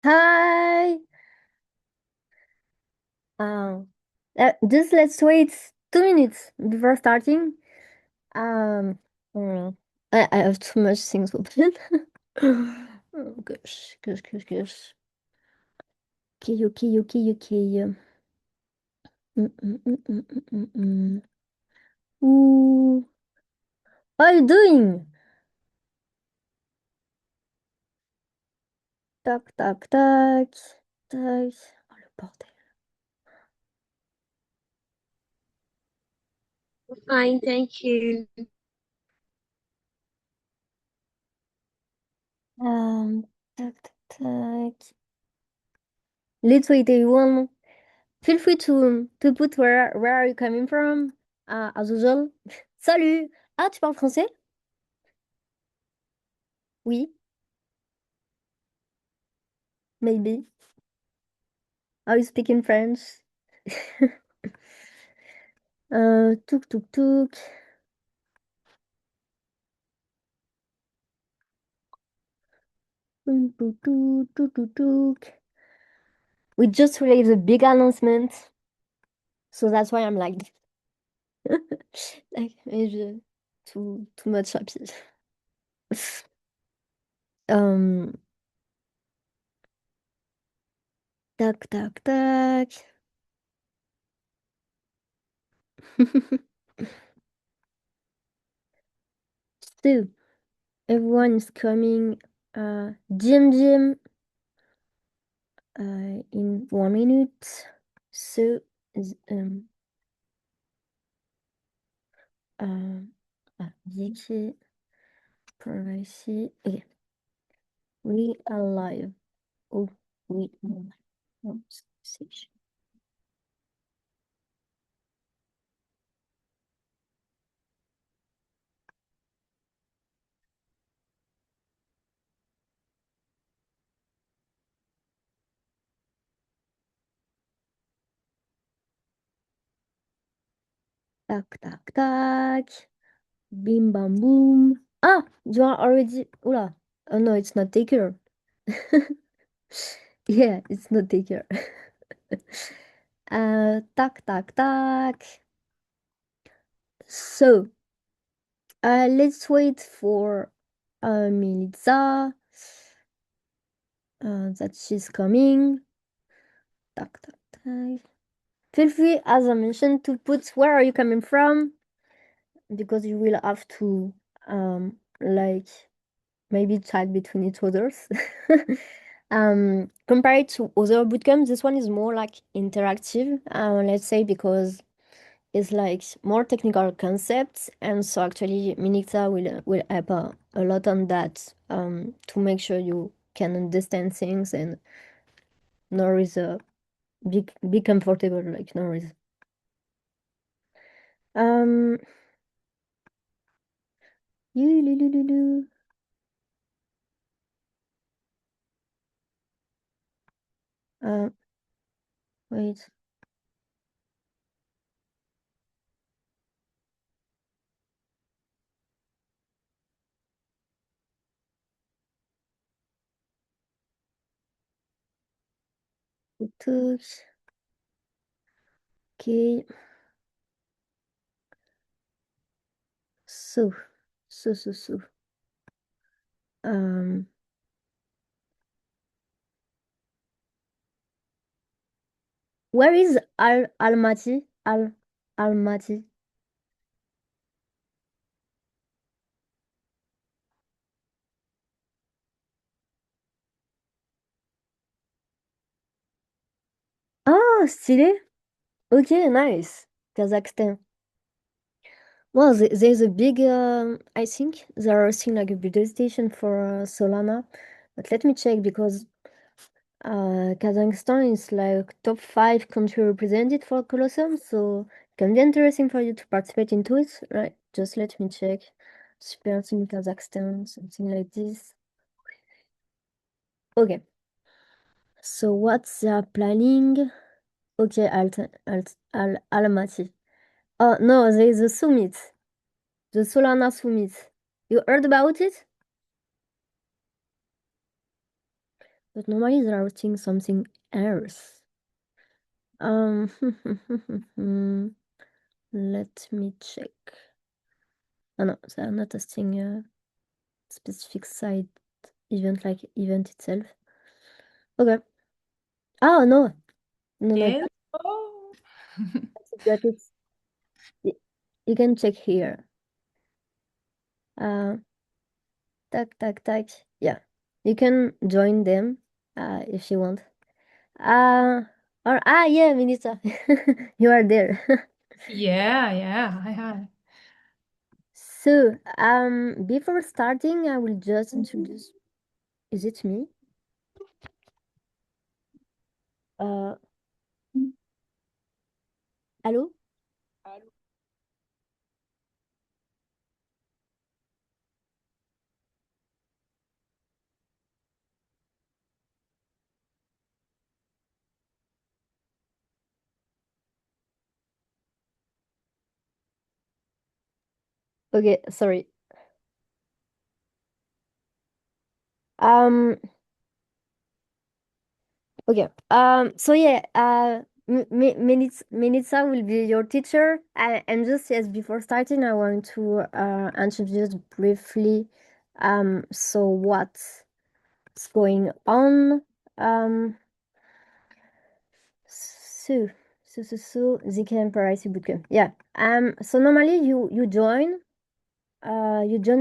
Hi. Um, just let's wait 2 minutes before starting. Um, mm, I have too much things open. Oh gosh. Okay. Mm. Ooh, what are you doing? Tac. Oh, le bordel. Fine, thank you. Um, tac. Let's wait everyone. Feel free to put where are you coming from, as usual. Salut! Ah, tu parles français? Oui, maybe. Are you speaking French? Tuk. Tuk. We just released a big announcement, so that's why I'm like, like maybe too much happy. Um, tac. So everyone is coming. Jim. In 1 minute. So, is- um, Vicky, privacy. Okay, we are live. Oh, we are live. Oh, session. Tac. Bim bam boom. Ah, you are already. Oula. Oh no, it's not taker. Yeah, it's not taker. Tac. So, let's wait for Milica. That she's coming. Tac. Feel free, as I mentioned, to put where are you coming from, because you will have to like maybe chat between each others. Compared to other bootcamps, this one is more like interactive, let's say, because it's like more technical concepts, and so actually Minikta will help a lot on that, to make sure you can understand things and no worries, be comfortable, like no worries. Um, you. Uh, wait. It okay. So, so. Um, where is Almaty? Almaty. Ah, stylé. Okay, nice. Kazakhstan. Well, there's a big, I think there are still like a bigger station for Solana, but let me check because Kazakhstan is like top 5 country represented for Colosseum, so it can be interesting for you to participate into it, right? Just let me check. Super Team Kazakhstan, something like this. Okay, so what's planning? Okay, Almaty. Oh no, there is a summit, the Solana summit. You heard about it? but normally they are writing something else. Um, let me check. Oh no, they are not testing a specific side event like event itself. Okay. Oh no, no, no, Hello. got it. Y- You can check here. Uh, tac, tac, tac. Yeah, you can join them if you want. Uh, or yeah, Melissa, you are there. Yeah, yeah, I had. So, before starting, I will just introduce. Is it me? Uh, hello? Okay, sorry. Um, okay. So yeah, Melissa will be your teacher. And just yes, before starting, I want to introduce briefly so what's going on. Um, so ZK and Paris Bootcamp. Yeah. So normally you join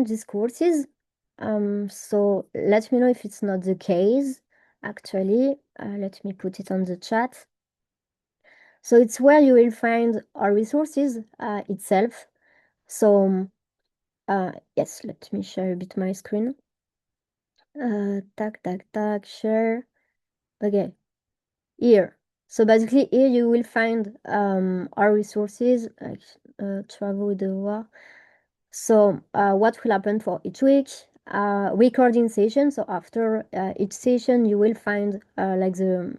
these courses. So let me know if it's not the case. Actually, let me put it on the chat. So it's where you will find our resources itself. So yes, let me share a bit my screen. Tac, tac, tac, share. Okay, here. So basically here you will find our resources like travel with the war. So what will happen for each week? Recording session. So after each session, you will find like the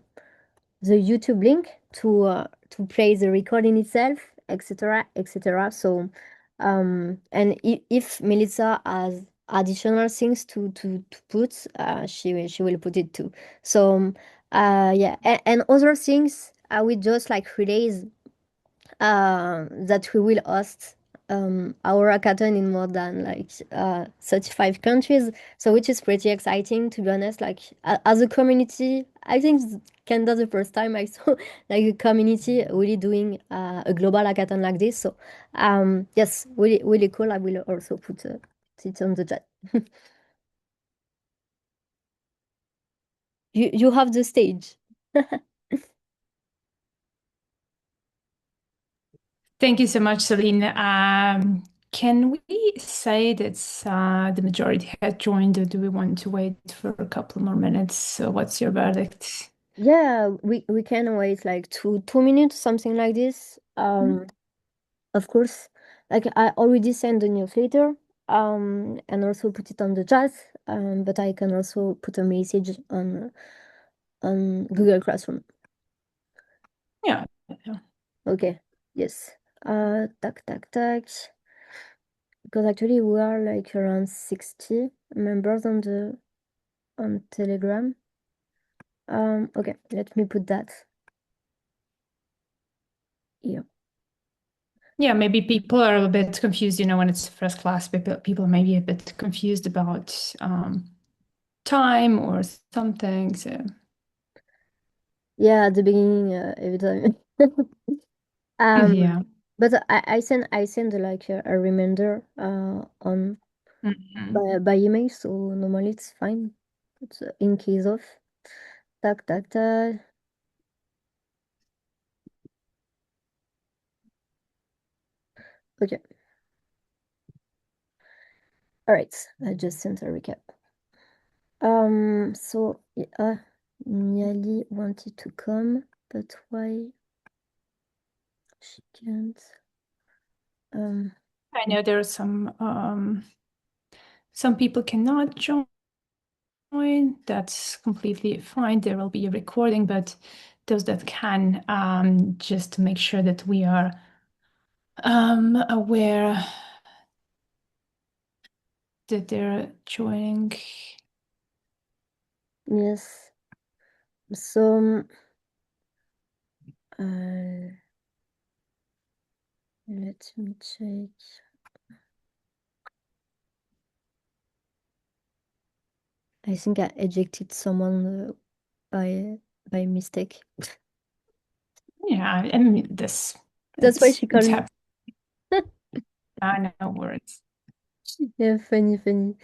YouTube link to play the recording itself, etc., etc. So and if Melissa has additional things to put, she will put it too. So yeah, and other things I will just like release that we will host our hackathon in more than like 35 countries. So which is pretty exciting to be honest. Like as a community, I think it's kind of the first time I saw like a community really doing a global hackathon like this. So yes, really really cool. I will also put it on the chat. You have the stage. Thank you so much, Celine. Can we say that the majority had joined, or do we want to wait for a couple more minutes? So what's your verdict? Yeah, we can wait like two minutes, something like this. Of course, like I already sent the newsletter, and also put it on the chat. But I can also put a message on Google Classroom. Yeah. Yeah. Okay. Yes. Tac tac tac. Because actually we are like around 60 members on Telegram. Okay, let me put that here. Yeah, maybe people are a bit confused, when it's first class, people may be a bit confused about time or something. So Yeah, at the beginning, every time. Um, yeah. but I send like a reminder on Mhm. by email, so normally it's fine. It's in case of tac tac tac. Okay, all right. I just sent a recap. So yeah, Niali wanted to come, but why she can't? Um, I know there are some people cannot join. That's completely fine. There will be a recording, but those that can, just to make sure that we are aware that they're joining. yes. So, uh, let me check. I think I ejected someone by mistake. Yeah, I mean this. That's why she It's called me. happening. I know words. Yeah, funny, funny.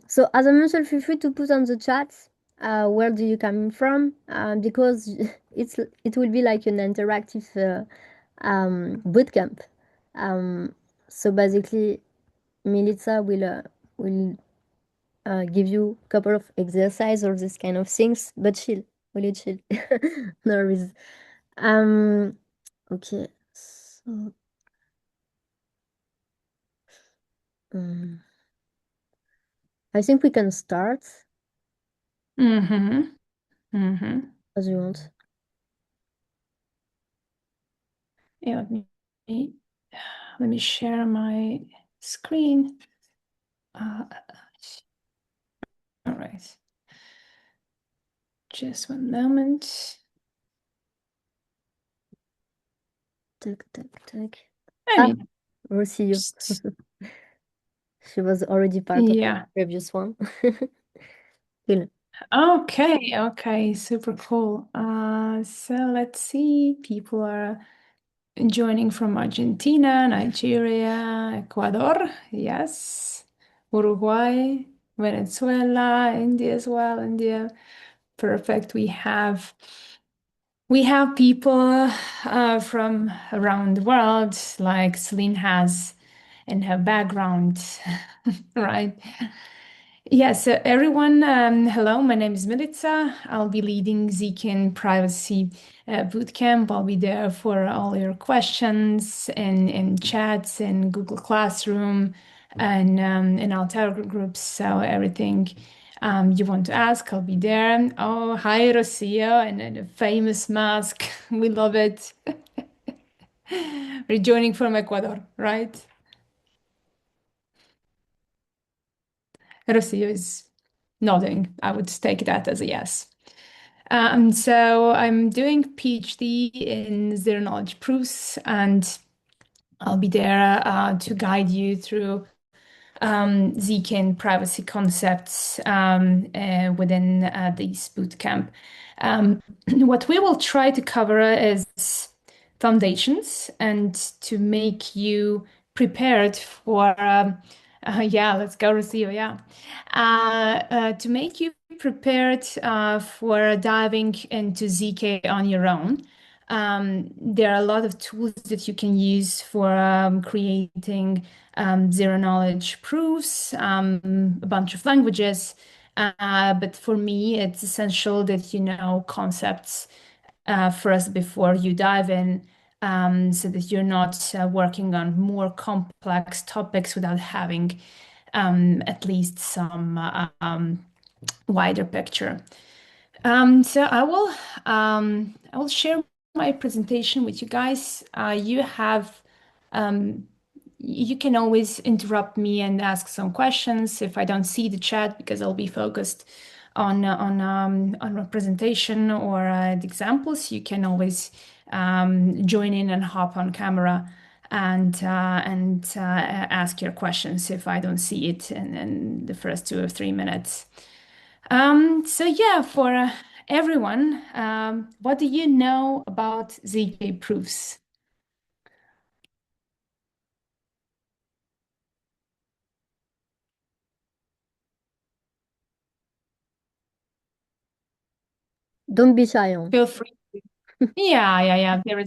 So as I mentioned, feel free to put on the chat where do you coming from? Because it will be like an interactive bootcamp. Um, so basically, Melissa will give you a couple of exercise or this kind of things, but chill, really chill. No worries. Um, okay. So, um, I think we can start Mm-hmm. Mm-hmm. as you want. Yeah, let me share my screen. All right. Just one moment. Tac, tac, tac. I Ah, mean, Rocio. just She was already part of the yeah. previous one. Cool. Okay, okay, super cool. So let's see. People are joining from Argentina, Nigeria, Ecuador, yes, Uruguay, Venezuela, India as well, India. Perfect. We have people from around the world, like Celine has in her background, right? Yes, everyone, hello, my name is Milica. I'll be leading Zekin Privacy Bootcamp. I'll be there for all your questions and chats in Google Classroom and in our Telegram groups. So everything you want to ask, I'll be there. Oh, hi, Rocio, and a famous mask. We love it. Rejoining from Ecuador, right? Rocio is nodding. I would take that as a yes. So I'm doing PhD in zero knowledge proofs, and I'll be there to guide you through ZK privacy concepts within this bootcamp. What we will try to cover is foundations and to make you prepared for, yeah, let's go, Rocio, yeah. To make you prepared for diving into ZK on your own. There are a lot of tools that you can use for creating zero knowledge proofs, a bunch of languages. But for me, it's essential that you know concepts first before you dive in, so that you're not working on more complex topics without having at least some wider picture. So I will share my presentation with you guys. You can always interrupt me and ask some questions if I don't see the chat because I'll be focused on a presentation or the examples. You can always join in and hop on camera and ask your questions if I don't see it in the first 2 or 3 minutes. So yeah, for everyone, what do you know about ZK proofs? Don't be shy on. Feel free. Yeah, yeah, yeah.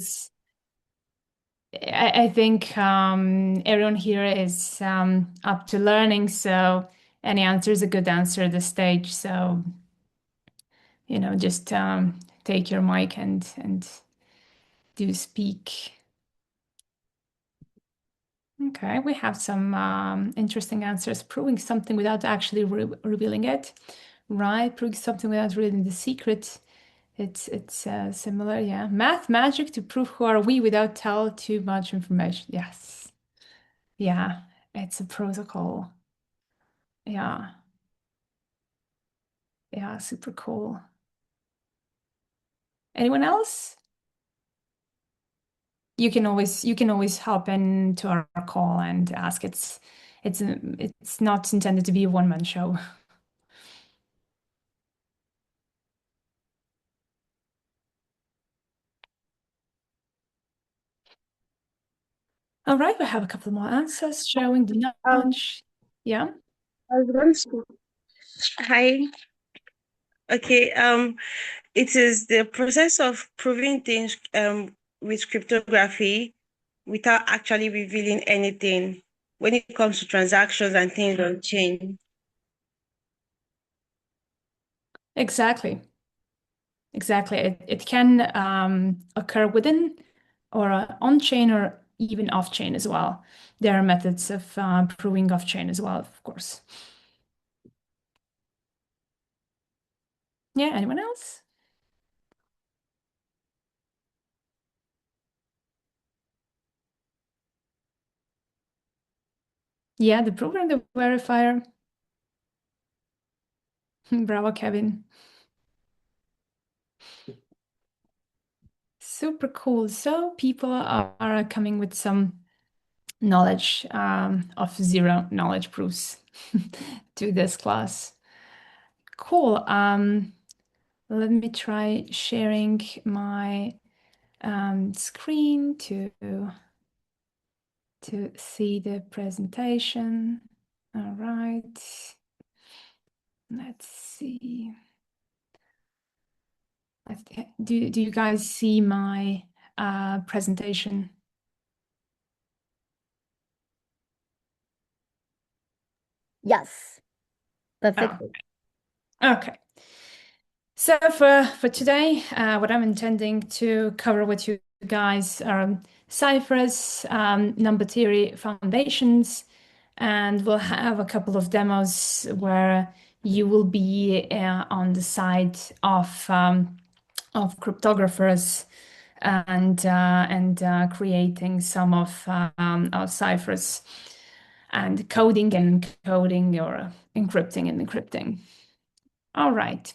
I think everyone here is up to learning, so any answer is a good answer at this stage. So, just take your mic and do speak. Okay, we have some interesting answers. Proving something without actually revealing it, right? Proving something without revealing the secret. It's similar, yeah. Math magic to prove who are we without tell too much information. Yes, yeah. It's a protocol. Yeah, yeah. Super cool. Anyone else? You can always hop into our call and ask. It's not intended to be a one-man show. All right, we have a couple more answers showing the Um, nudge. Yeah, I was going to. Hi. Okay. It is the process of proving things with cryptography without actually revealing anything when it comes to transactions and things on chain. exactly. Exactly. It can occur within or on-chain or even off-chain as well. There are methods of proving off-chain as well, of course. Yeah, anyone else? Yeah, the program, the verifier. Bravo, Kevin. Super cool. So people are coming with some knowledge of zero knowledge proofs to this class. Cool. Let me try sharing my screen to see the presentation. All right. Let's see. Do you guys see my presentation? Yes, Oh, perfect. okay. So for today, what I'm intending to cover with you guys are ciphers, number theory foundations, and we'll have a couple of demos where you will be on the side of cryptographers and creating some of our ciphers and coding and encoding or encrypting and encrypting. All right.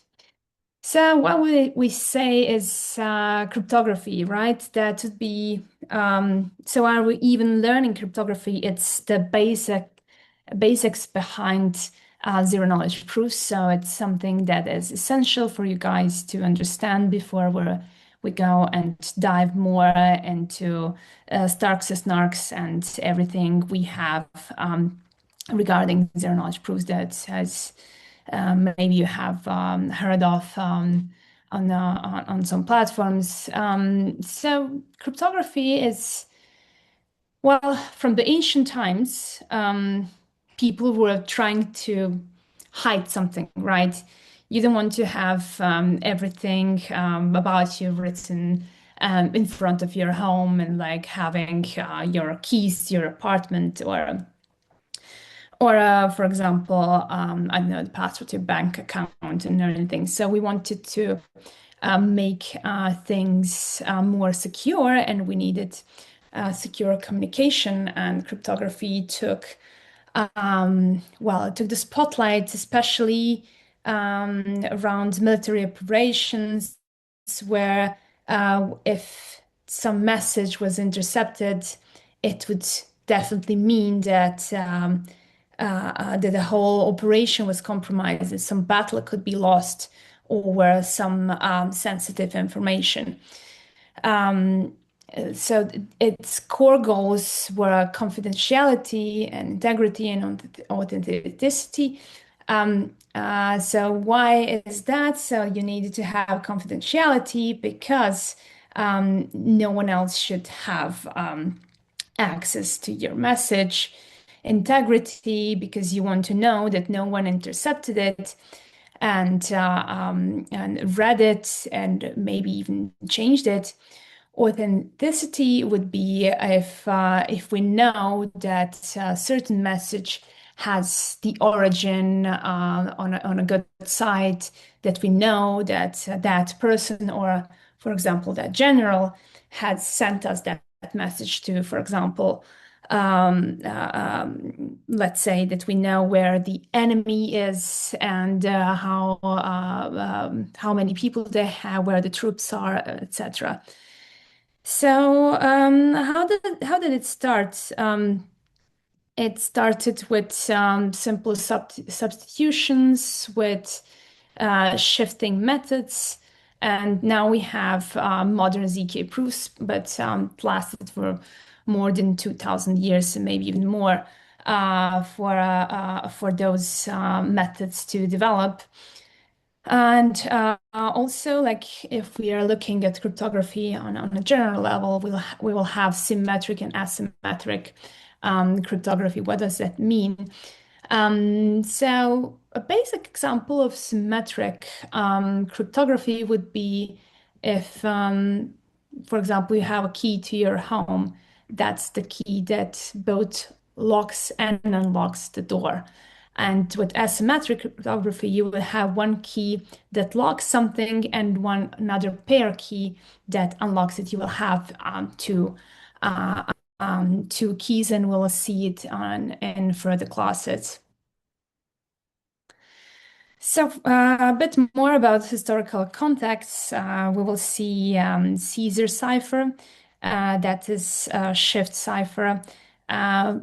So what we say is cryptography, right? That would be so are we even learning cryptography? It's the basics behind zero knowledge proofs. So it's something that is essential for you guys to understand before we go and dive more into Starks and Snarks and everything we have regarding zero knowledge proofs that has maybe you have heard of on some platforms. So cryptography is, well, from the ancient times, people were trying to hide something, right? You don't want to have everything about you written in front of your home and like having your keys to your apartment or for example, I don't know, the password to your bank account and anything. So we wanted to make things more secure, and we needed secure communication. And cryptography took, well, it took the spotlight, especially around military operations, where if some message was intercepted, it would definitely mean that that the whole operation was compromised, that some battle could be lost, or where some sensitive information. Um, so its core goals were confidentiality and integrity and authenticity. So why is that? So you needed to have confidentiality because no one else should have access to your message. Integrity because you want to know that no one intercepted it and read it and maybe even changed it. Authenticity would be if we know that a certain message has the origin on a good site, that we know that that person or, for example, that general had sent us that message to, for example, let's say that we know where the enemy is and how many people they have, where the troops are, etc. So how did it start? It started with simple substitutions, with shifting methods, and now we have modern ZK proofs, but it lasted for more than 2,000 years, and maybe even more, for those methods to develop. And also, like if we are looking at cryptography on a general level, we will have symmetric and asymmetric cryptography. What does that mean? So a basic example of symmetric cryptography would be if, for example, you have a key to your home. That's the key that both locks and unlocks the door. And with asymmetric cryptography, you will have one key that locks something and one another pair key that unlocks it. You will have uh, two keys, and we'll see it in further classes. So a bit more about historical context. We will see Caesar cipher, that is shift cipher. Uh,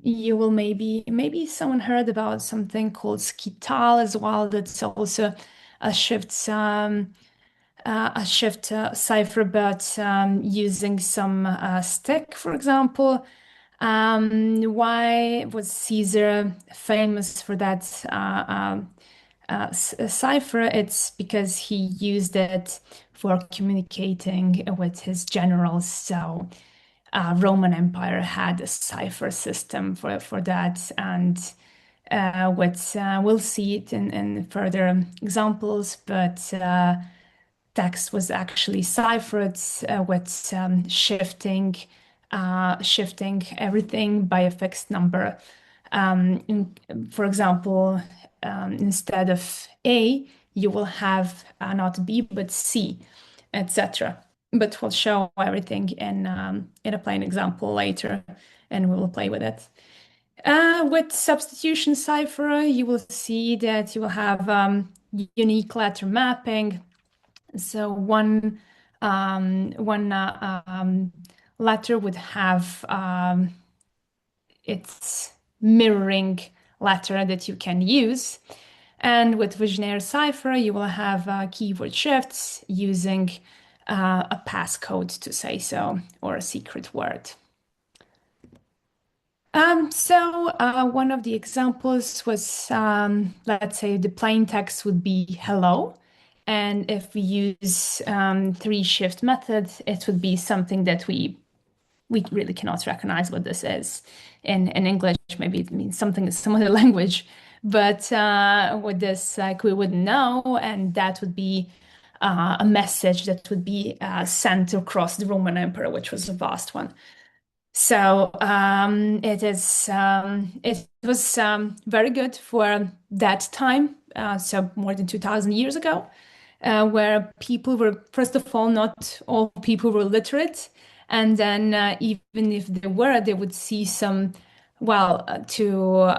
you will maybe someone heard about something called Skital as well. That's also a shift cipher, but using some stick, for example. Why was Caesar famous for that cipher? It's because he used it for communicating with his generals. So Roman Empire had a cipher system for that, and we'll see it in further examples, but text was actually ciphered with shifting everything by a fixed number. For example, instead of A, you will have not B but C, etc. But we'll show everything in a plain example later, and we will play with it. With substitution cipher, you will see that you will have unique letter mapping. So one letter would have its mirroring letter that you can use. And with Vigenère cipher, you will have keyword shifts using a passcode to say so, or a secret word. One of the examples was, let's say the plain text would be hello. And if we use three shift method, it would be something that we really cannot recognize what this is. In English, maybe it means something in some other language, but with this, like we wouldn't know, and that would be a message that would be sent across the Roman Empire, which was a vast one. So it was very good for that time, so more than 2,000 years ago, where people were, first of all, not all people were literate, and then even if they were, they would see some, well, to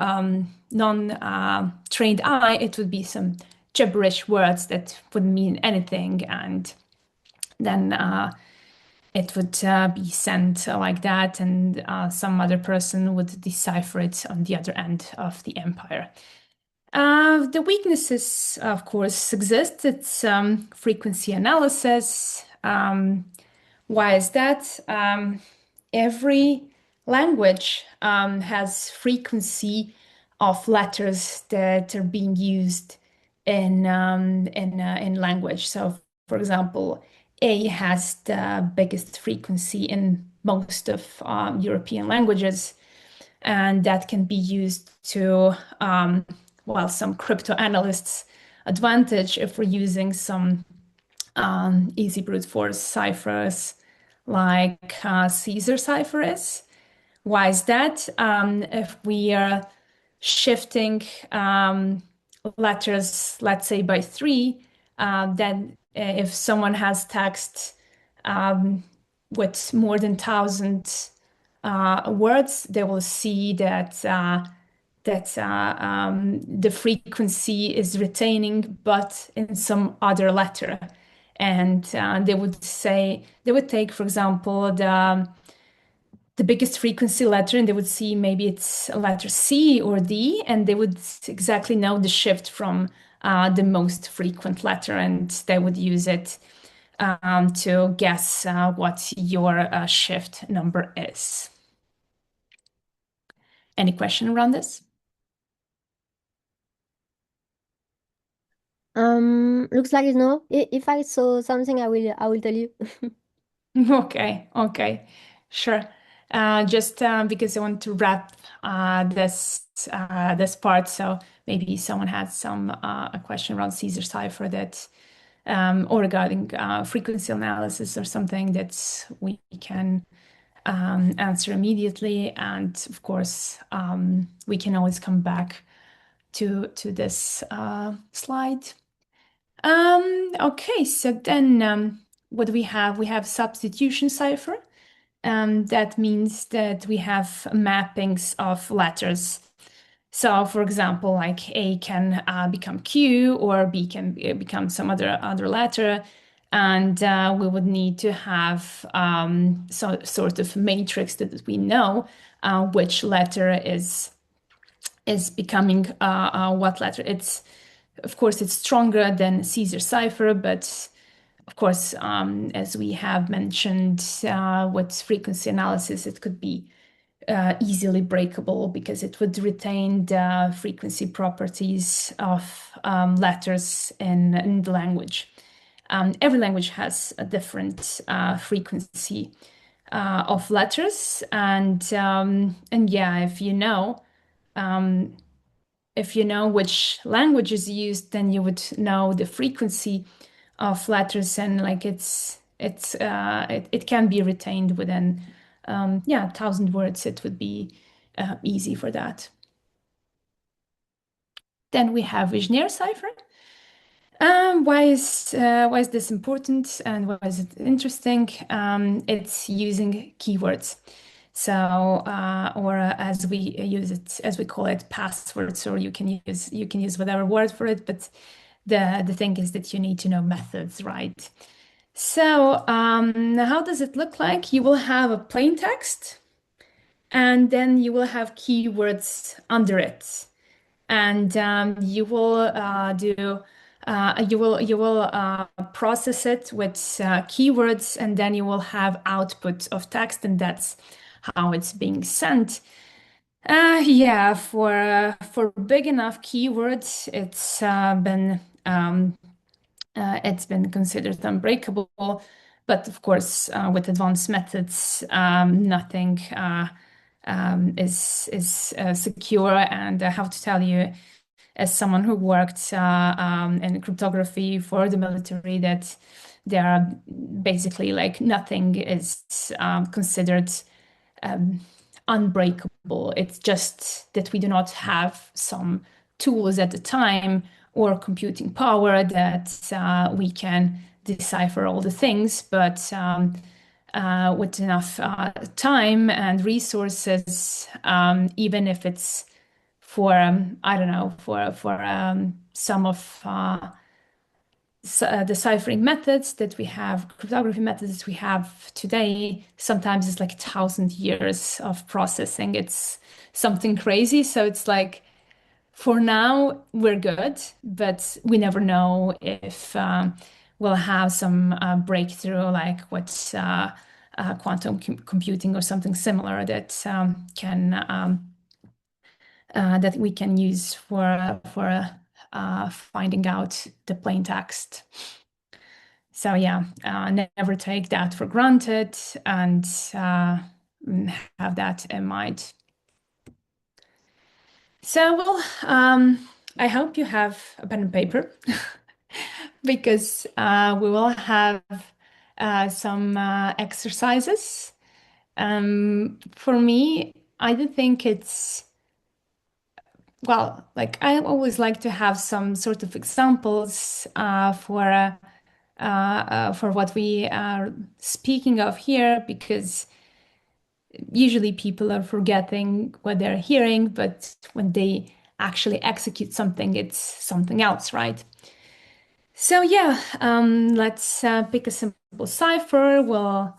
non-trained eye, it would be some gibberish words that wouldn't mean anything, and then it would be sent like that, and some other person would decipher it on the other end of the empire. The weaknesses, of course, exist. It's frequency analysis. Why is that? Every language has frequency of letters that are being used in language. So, for example, A has the biggest frequency in most of European languages, and that can be used to, well, some crypto analysts' advantage if we're using some easy brute force ciphers like Caesar cipher is. Why is that? If we are shifting letters, let's say by three, then if someone has text with more than 1,000 words, they will see that the frequency is retaining, but in some other letter. And they would say, they would take, for example, the biggest frequency letter, and they would see maybe it's a letter C or D, and they would exactly know the shift from the most frequent letter, and they would use it to guess what your shift number is. Any question around this? Looks like no. If I saw something, I will tell you. Okay, okay, sure. Just because I want to wrap this part, so maybe someone has some a question around Caesar cipher that or regarding frequency analysis or something that we can answer immediately, and of course we can always come back to this slide. Okay, so then what do we have? We have substitution cipher. That means that we have mappings of letters. So, for example, like A can become Q, or B can become some other letter, and we would need to have sort of matrix that we know which letter is becoming what letter. It's of course it's stronger than Caesar cipher, but of course, as we have mentioned with frequency analysis, it could be easily breakable because it would retain the frequency properties of letters in the language. Every language has a different frequency of letters, and yeah, if you know which language is used, then you would know the frequency of letters, and like it can be retained within 1,000 words. It would be easy for that. Then we have Vigenère cipher. Why is this important and why is it interesting? It's using keywords. So, or as we use it, as we call it, passwords, or you can use whatever word for it. But the thing is that you need to know methods, right? So, how does it look like? You will have a plain text, and then you will have keywords under it, and you will process it with keywords, and then you will have output of text, and that's how it's being sent. Yeah, for big enough keywords, it's been considered unbreakable, but of course, with advanced methods, nothing is secure. And I have to tell you, as someone who worked in cryptography for the military, that there are basically like nothing is considered unbreakable. It's just that we do not have some tools at the time or computing power that we can decipher all the things. But with enough time and resources, even if it's for I don't know, for some of deciphering methods that we have, cryptography methods that we have today, sometimes it's like 1,000 years of processing. It's something crazy. So it's like, for now, we're good, but we never know if we'll have some breakthrough like what's quantum computing or something similar that that we can use for finding out the plain text. So yeah, never take that for granted, and have that in mind. So, well, I hope you have a pen and paper because we will have some exercises. For me, I do think it's, well, like I always like to have some sort of examples for what we are speaking of here, because usually people are forgetting what they're hearing, but when they actually execute something, it's something else, right? So yeah, let's pick a simple cipher. We'll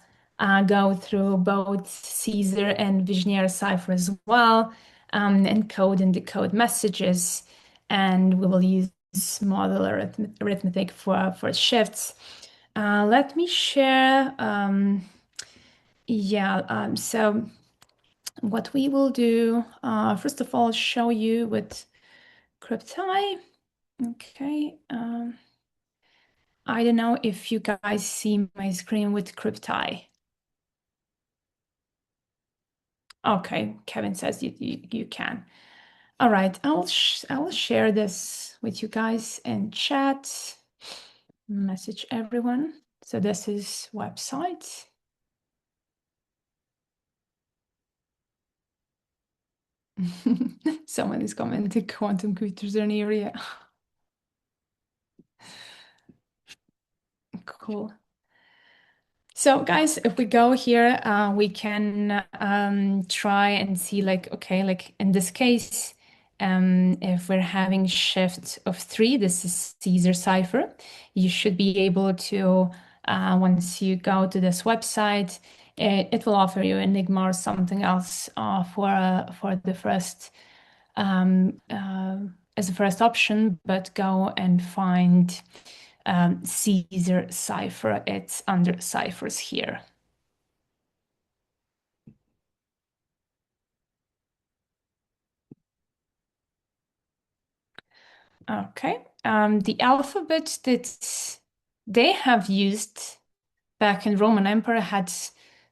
go through both Caesar and Vigenère cipher as well, encode and decode messages, and we will use model arithmetic for shifts. Let me share. So what we will do, first of all, show you with Crypti. Okay. I don't know if you guys see my screen with Crypti. Okay, Kevin says you can. All right, I will share this with you guys in chat. Message everyone. So this is website. Someone is commenting quantum computers are an area. Cool. So guys, if we go here, we can try and see like, okay, like in this case, if we're having shift of 3, this is Caesar cipher, you should be able to, once you go to this website, it will offer you Enigma or something else for the first, as a first option, but go and find Caesar cipher. It's under ciphers here. Okay. The alphabet that they have used back in Roman Empire had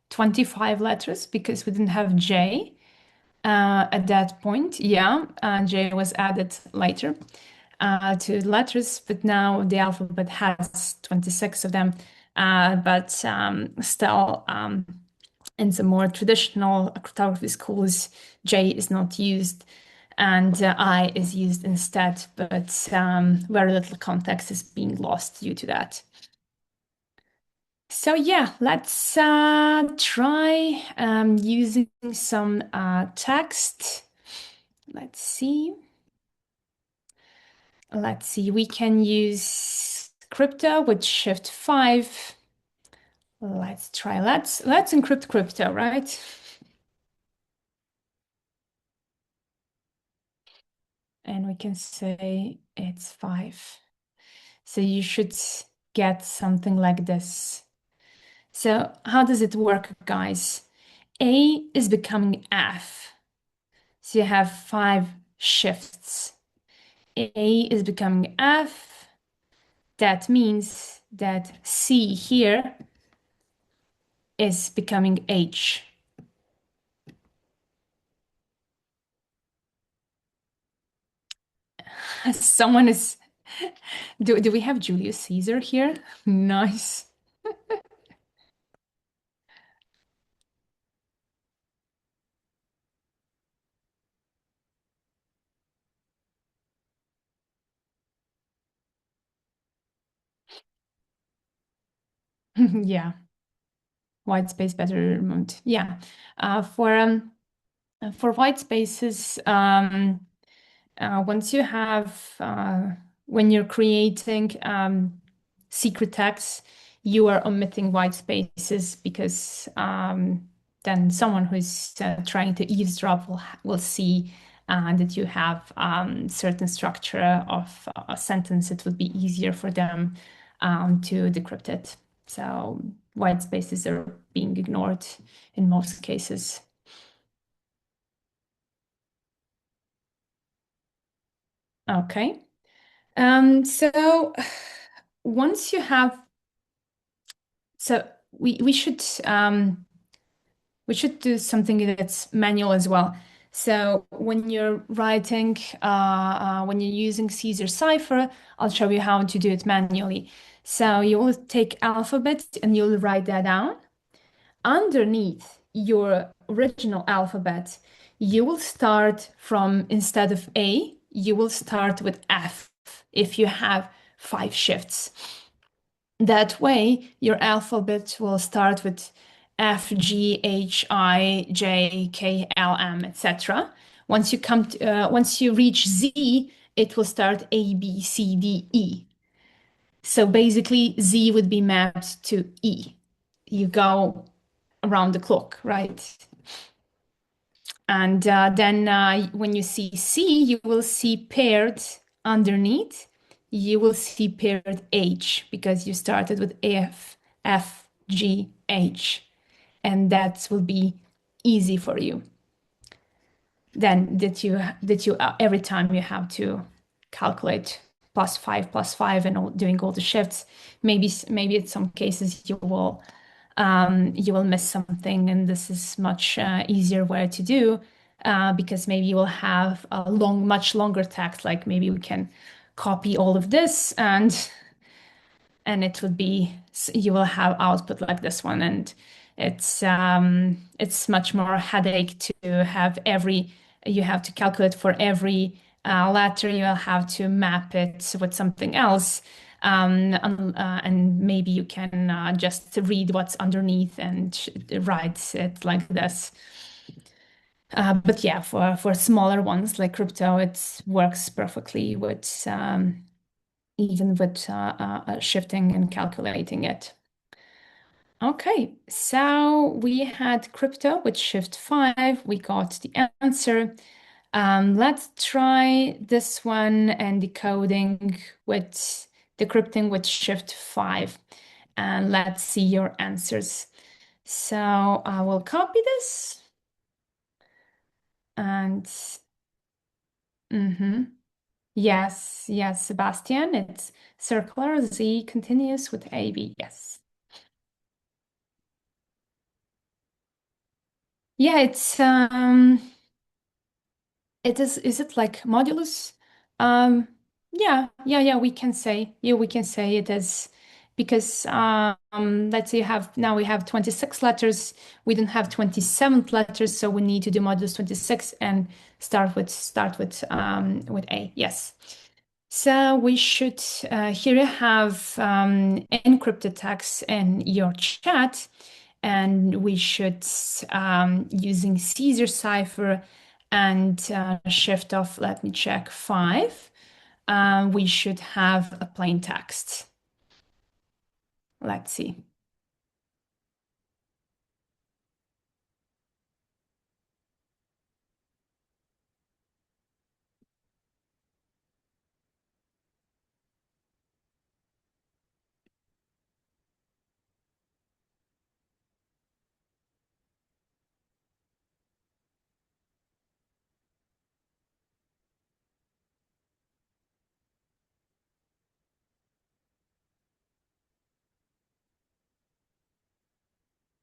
25 letters because we didn't have J at that point. Yeah, J was added later to letters, but now the alphabet has 26 of them. But still, in some more traditional cryptography schools, J is not used and I is used instead, but very little context is being lost due to that. So yeah, let's try using some text. Let's see. We can use crypto with shift 5. Let's try, let's encrypt crypto, right? And we can say it's 5. So you should get something like this. So how does it work, guys? A is becoming F. So you have 5 shifts. A is becoming F. That means that C here is becoming H. Someone is... Do we have Julius Caesar here? Nice. Yeah. White space better removed. Yeah. For white spaces, once you have, when you're creating secret text, you are omitting white spaces because then someone who's trying to eavesdrop will see that you have certain structure of a sentence. It would be easier for them to decrypt it. So white spaces are being ignored in most cases. Okay. So once you have, so we should do something that's manual as well. So when you're writing, when you're using Caesar cipher, I'll show you how to do it manually. So you will take alphabet and you'll write that down. Underneath your original alphabet, you will start from, instead of A, you will start with F if you have 5 shifts. That way, your alphabet will start with F, G, H, I, J, K, L, M, etc. Once you reach Z, it will start A, B, C, D, E. So basically, Z would be mapped to E. You go around the clock, right? And then when you see C, you will see paired underneath. You will see paired H because you started with F, F, G, H. And that will be easy for you. Then that you every time you have to calculate plus five and doing all the shifts, maybe in some cases you will miss something, and this is much easier way to do because maybe you will have a much longer text. Like maybe we can copy all of this and it would be you will have output like this one, and it's much more headache to have you have to calculate for every letter. You'll have to map it with something else, and maybe you can just read what's underneath and write it like this. But yeah, for smaller ones like crypto, it works perfectly with even with shifting and calculating it. Okay, so we had crypto with shift 5. We got the answer. Let's try this one and decrypting with shift 5. And let's see your answers. So I will copy this and yes, yes, Sebastian, it's circular. Z continuous with AB. Yes. Yeah, is it like modulus? Um, yeah, we can say it is because let's say now we have 26 letters. We don't have 27th letters, so we need to do modulus 26 and start with A. Yes. So we should here you have encrypted text in your chat, and we should using Caesar cipher and shift of, let me check, 5. We should have a plain text. Let's see.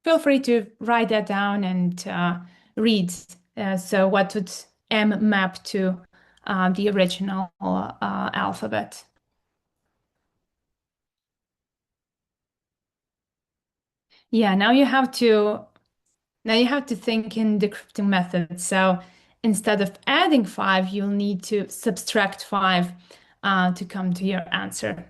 Feel free to write that down and read. So what would M map to the original alphabet? Yeah, now you have to think in decrypting method. So instead of adding 5, you'll need to subtract 5 to come to your answer.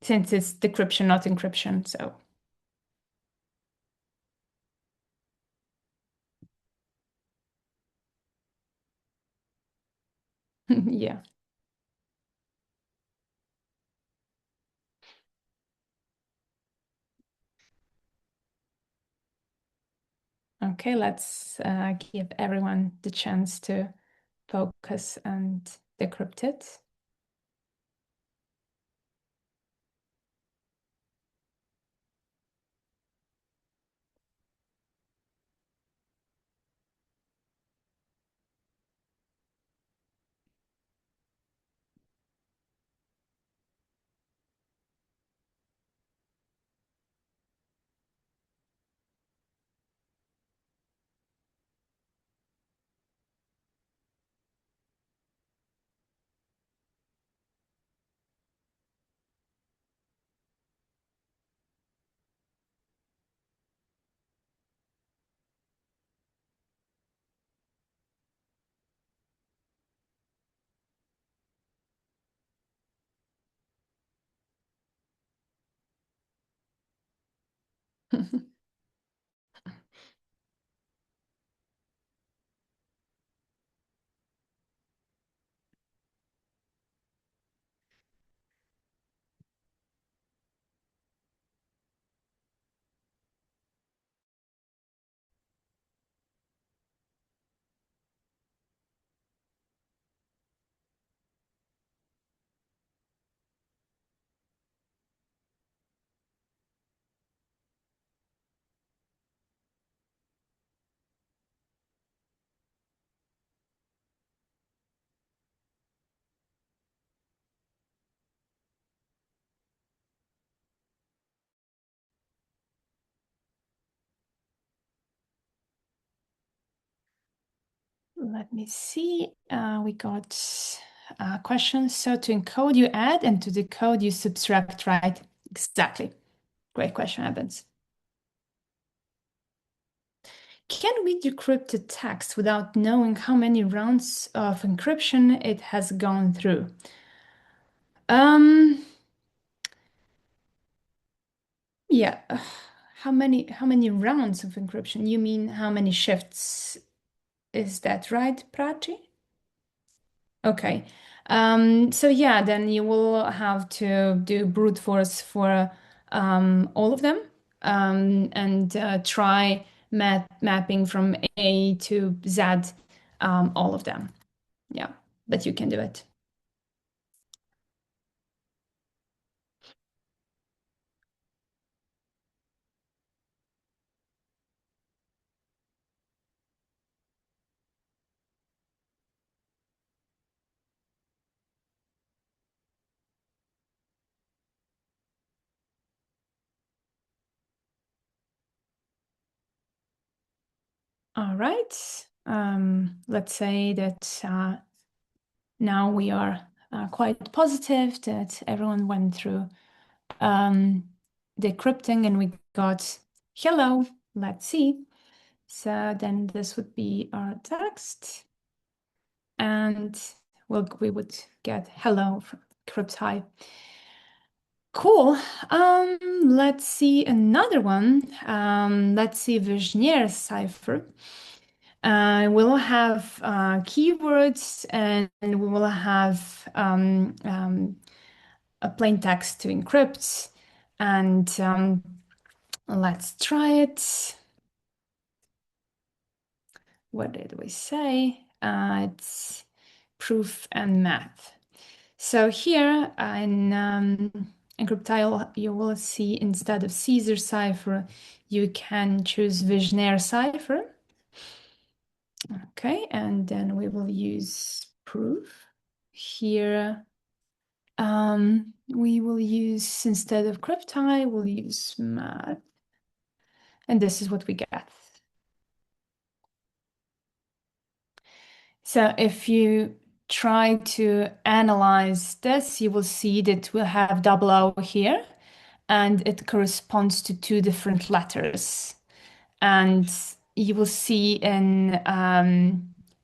Since it's decryption, not encryption. So yeah. Okay, let's give everyone the chance to focus and decrypt it. Let me see. We got questions. So to encode, you add, and to decode, you subtract, right? Exactly. Great question, Evans. Can we decrypt a text without knowing how many rounds of encryption it has gone through? Yeah. How many rounds of encryption? You mean how many shifts? Is that right, Prachi? Okay. So yeah, then you will have to do brute force for all of them and try mapping from A to Z, all of them. Yeah, but you can do it. All right. Let's say that now we are quite positive that everyone went through decrypting and we got hello. Let's see. So then this would be our text. And we would get hello from Cryptography. Cool. Let's see another one. Let's see Vigenère cipher. We'll have keywords and we will have a plain text to encrypt. And let's try it. What did we say? It's proof and math. So here in Cryptile, you will see instead of Caesar cipher, you can choose Vigenère cipher. Okay, and then we will use proof. Here, we will use, instead of Cryptile, we'll use math. And this is what we get. So if you try to analyze this, you will see that we'll have double O here, and it corresponds to two different letters. And you will see in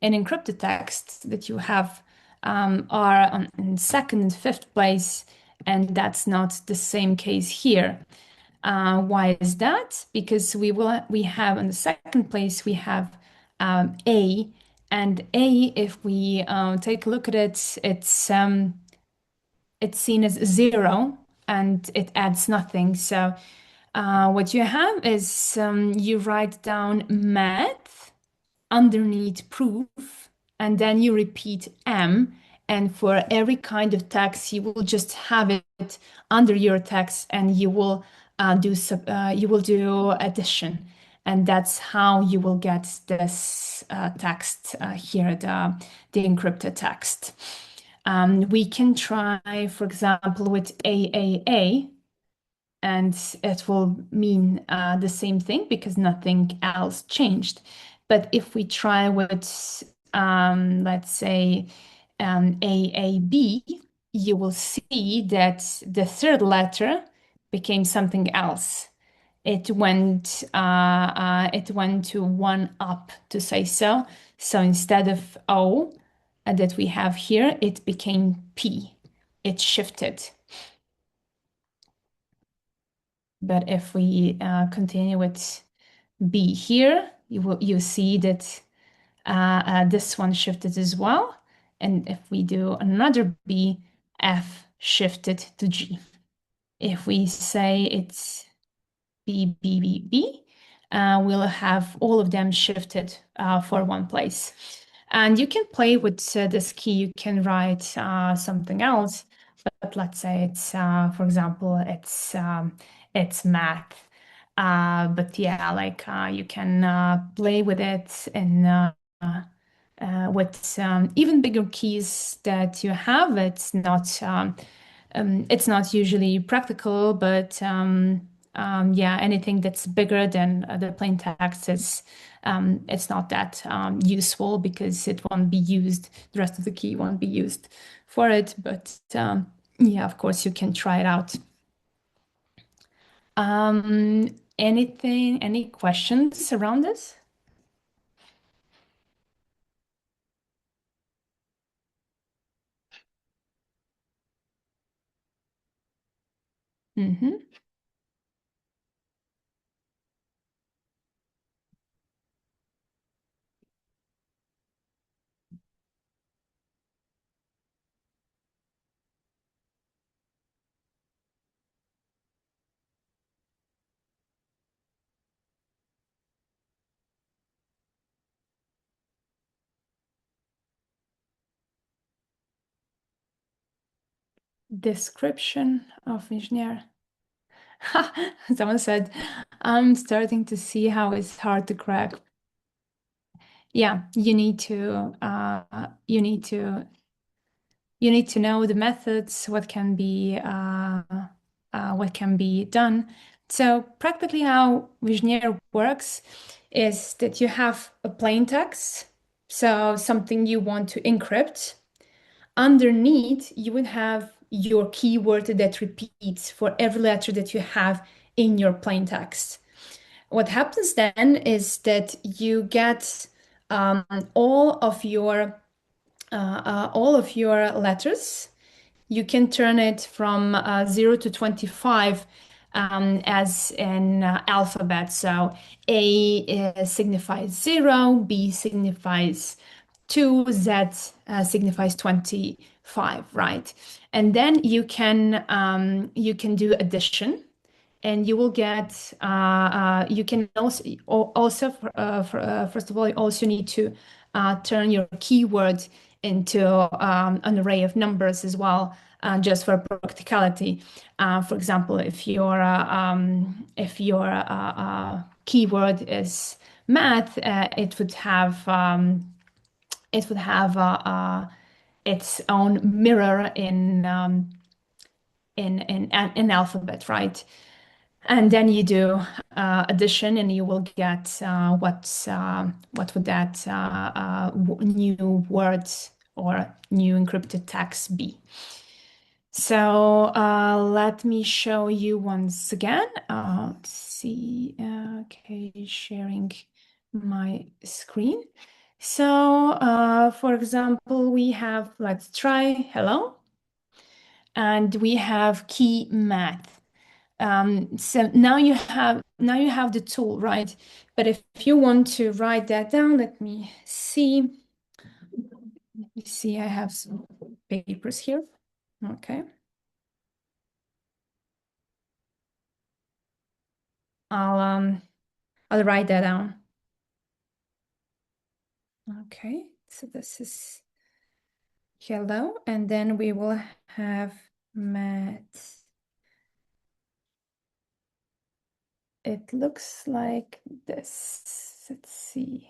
encrypted text that you have are in second and fifth place, and that's not the same case here. Why is that? Because we have in the second place we have A, and A, if we take a look at it, it's seen as 0 and it adds nothing. So what you have is you write down math underneath proof, and then you repeat M. And for every kind of text, you will just have it under your text, and you will do addition, and that's how you will get this text here, the encrypted text. We can try, for example, with AAA, and it will mean the same thing because nothing else changed. But if we try with, let's say, AAB, you will see that the third letter became something else. It went to one up, to say so. So instead of O that we have here, it became P. It shifted. But if we continue with B here, you see that this one shifted as well. And if we do another B, F shifted to G. If we say it's B, B, B, B, we'll have all of them shifted for one place. And you can play with this key. You can write something else, but let's say it's, for example, it's math. But yeah, like you can play with it and with even bigger keys that you have. It's not usually practical, but yeah, anything that's bigger than the plain text is it's not that useful because it won't be used. The rest of the key won't be used for it. But yeah, of course, you can try it out. Any questions around this? Mm-hmm. Description of engineer. Someone said, I'm starting to see how it's hard to crack. Yeah, you need to know the methods, what can be done. So practically how Visioneer works is that you have a plain text, so something you want to encrypt. Underneath, you would have your keyword that repeats for every letter that you have in your plain text. What happens then is that you get um, all of your letters. You can turn it from 0 to 25 as an alphabet. So A signifies 0, B signifies 2, Z signifies 25, right? And then you can do addition, and you will get you can also first of all, you also need to turn your keyword into an array of numbers as well, just for practicality. For example, if your keyword is math, it would have its own mirror in alphabet, right? And then you do addition, and you will get what would that new words or new encrypted text be. So let me show you once again. Let's see. Okay, sharing my screen. So for example, we have, let's try hello, and we have key math. So now you have the tool, right? But if you want to write that down, let me see. I have some papers here. Okay. I'll write that down. Okay, so this is hello, and then we will have math. It looks like this. Let's see.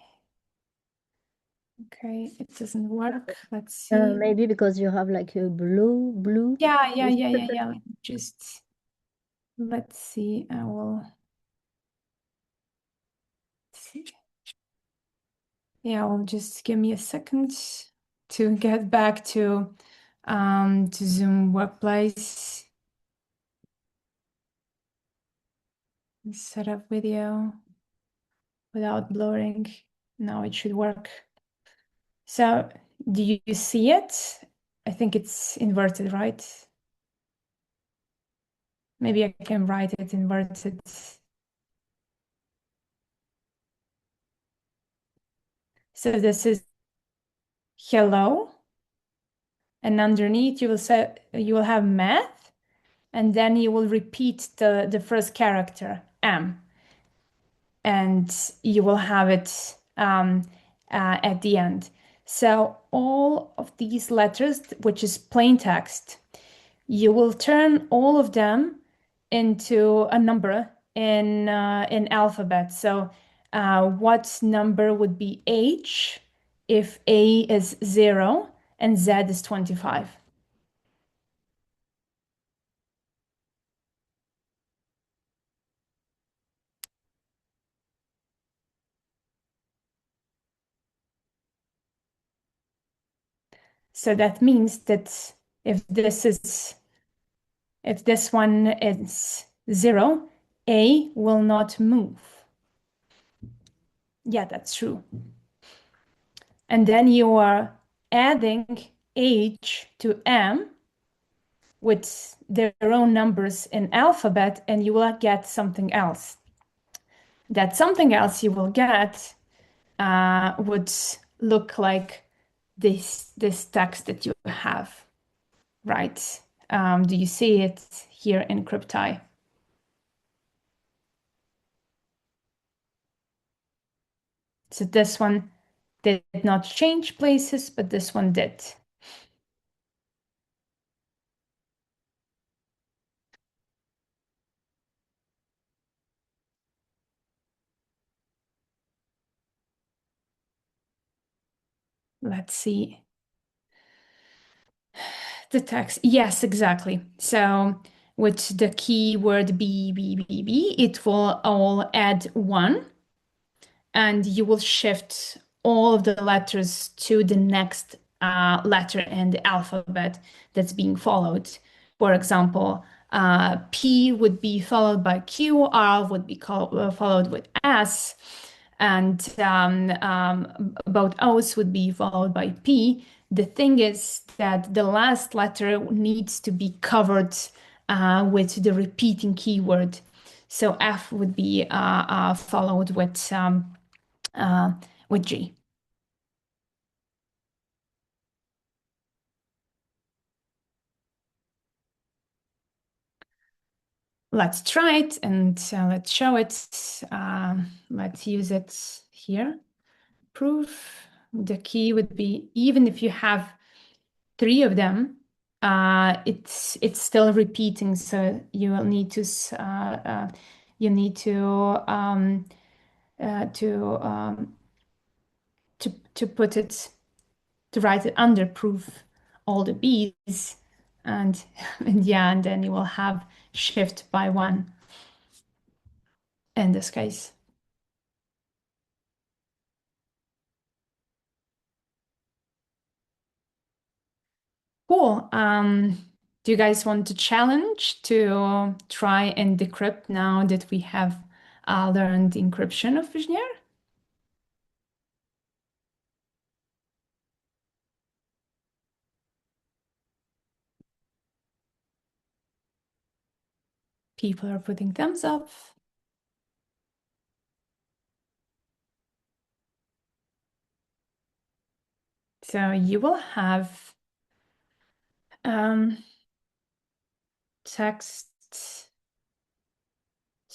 Okay, it doesn't work. Let's see. Maybe because you have like a blue. Yeah. Just let's see. I will see. Yeah, well, just give me a second to get back to Zoom Workplace. Set up video without blurring. Now it should work. So do you see it? I think it's inverted, right? Maybe I can write it inverted. So this is hello, and underneath you will have math, and then you will repeat the first character M, and you will have it at the end. So all of these letters, which is plain text, you will turn all of them into a number in alphabet. So what number would be H if A is 0 and Z is 25? So that means that if this one is 0, A will not move. Yeah, that's true. And then you are adding H to M with their own numbers in alphabet, and you will get something else. That something else you will get would look like this text that you have, right? Do you see it here in Crypti? So this one did not change places, but this one did. Let's see. The text, yes, exactly. So with the keyword B, B, B, B, it will all add 1, and you will shift all of the letters to the next letter in the alphabet that's being followed. For example, P would be followed by Q, R would be followed with S, and both O's would be followed by P. The thing is that the last letter needs to be covered with the repeating keyword. So F would be followed with G. Let's try it and let's show it. Let's use it here. Proof. The key would be, even if you have 3 of them, it's still repeating. So you will need to you need to put it, to write it under proof all the B's, and and yeah, and then you will have shift by 1 in this case. Cool. Do you guys want to challenge to try and decrypt now that we have learned encryption of Vigenère? People are putting thumbs up. So you will have text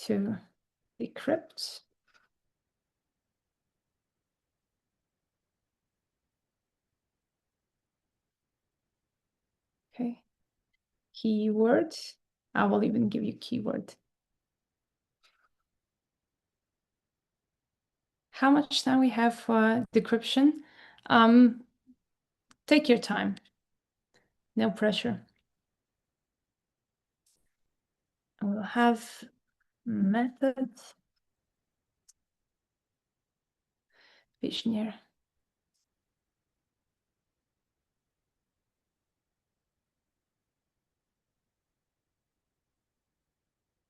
to decrypt. Okay. Keyword. I will even give you keyword. How much time we have for decryption? Take your time. No pressure. We'll have method Vigenère.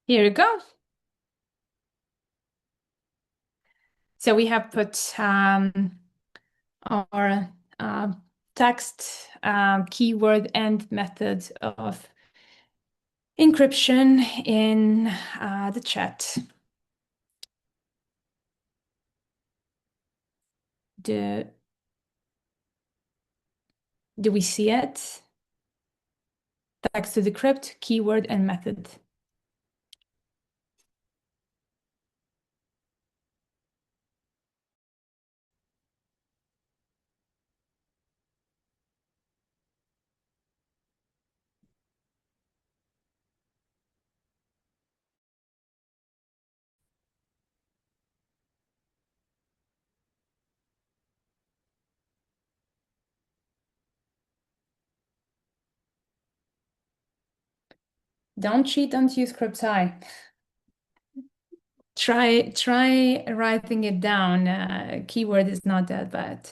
Here you go. So we have put our text, keyword, and method of encryption in the chat. Do we see it? Text to decrypt, keyword, and method. Don't cheat, don't use Cryptai. Try writing it down. Keyword is not that bad.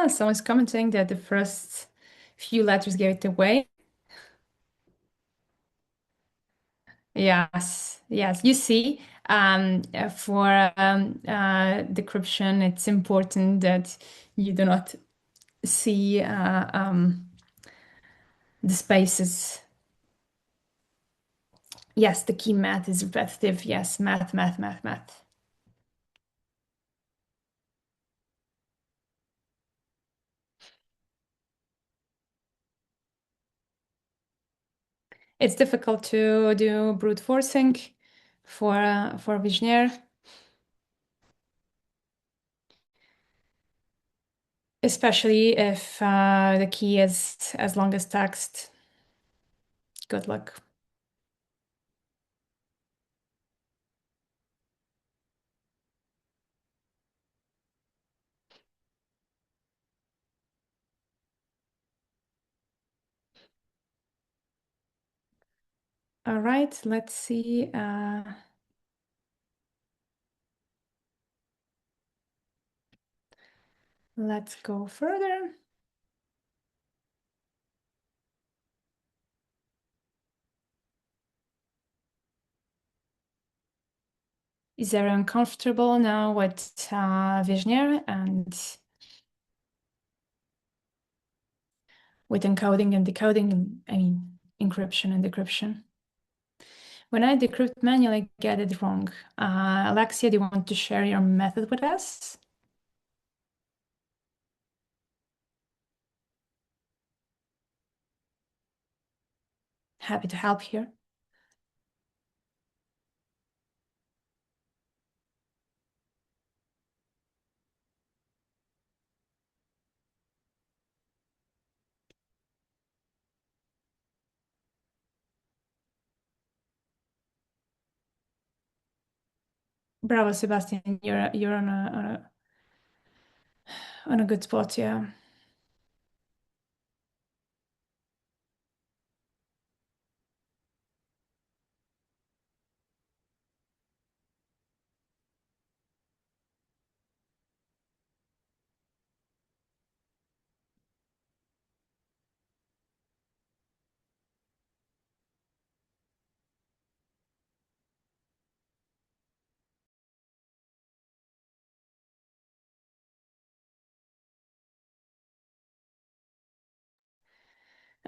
Someone's commenting that the first few letters gave it away. Yes, yes. You see, for decryption, it's important that you do not see the spaces. Yes, the key math is repetitive. Yes, math, math, math, math. It's difficult to do brute forcing for Vigenère, especially if the key is as long as text. Good luck. All right, let's see. Let's go further. Is there uncomfortable now with Vigenère and with encoding and decoding? I mean, encryption and decryption. When I decrypt manually, I get it wrong. Alexia, do you want to share your method with us? Happy to help here. Bravo, Sebastian. You're on a good spot, yeah.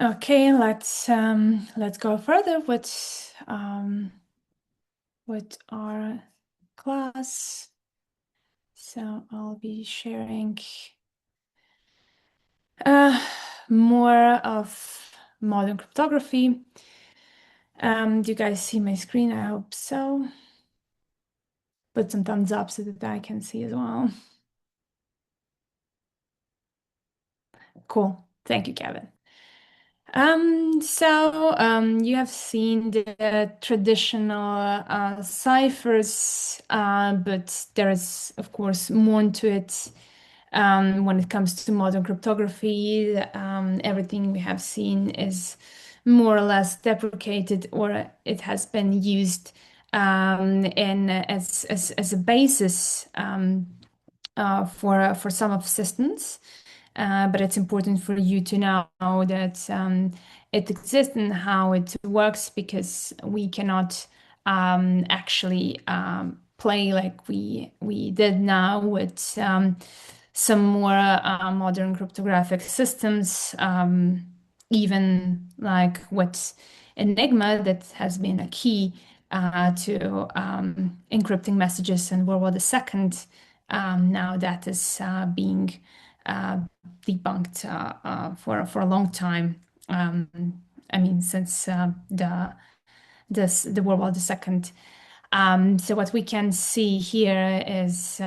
Okay, let's go further with our class. So I'll be sharing more of modern cryptography. Do you guys see my screen? I hope so. Put some thumbs up so that I can see as well. Cool. Thank you, Kevin. You have seen the traditional ciphers, but there is, of course, more to it. When it comes to modern cryptography, everything we have seen is more or less deprecated, or it has been used as a basis for some of systems. But it's important for you to know that it exists and how it works, because we cannot actually play like we did now with some more modern cryptographic systems, even like with Enigma, that has been a key to encrypting messages in World War II. Now that is being debunked for a long time. I mean, since the World War II. So what we can see here is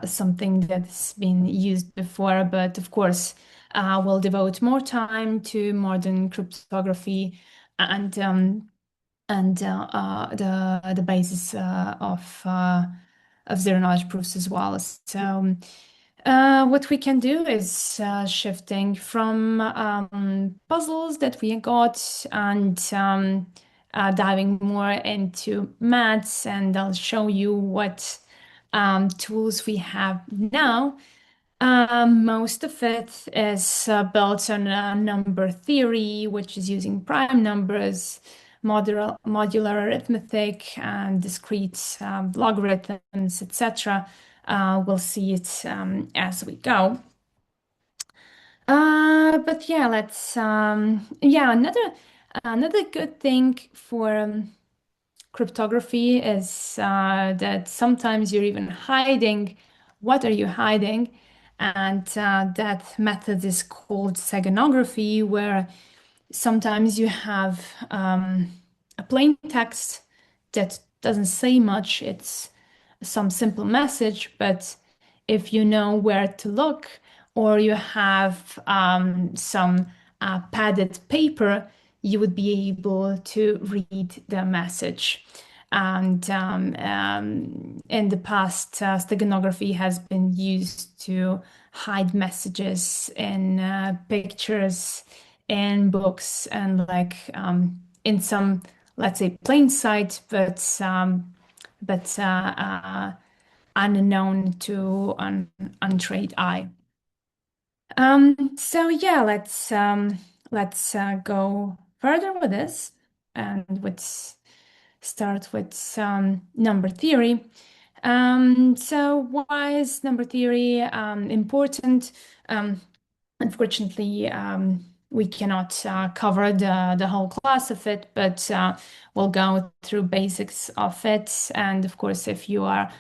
something that's been used before, but of course, we'll devote more time to modern cryptography and the basis of zero knowledge proofs as well. So what we can do is shifting from puzzles that we got and diving more into maths, and I'll show you what tools we have now. Most of it is built on number theory, which is using prime numbers, modular arithmetic, and discrete logarithms, etc. We'll see it as we go. But yeah, let's yeah, another good thing for cryptography is that sometimes you're even hiding. What are you hiding? And that method is called steganography, where sometimes you have a plain text that doesn't say much. It's some simple message, but if you know where to look, or you have some padded paper, you would be able to read the message. And in the past, steganography has been used to hide messages in pictures, in books, and like in some, let's say, plain sight, but unknown to an untrained eye. So yeah, let's go further with this, and let's start with some number theory. So why is number theory important? Unfortunately, we cannot cover the whole class of it, but we'll go through basics of it. And of course, if you are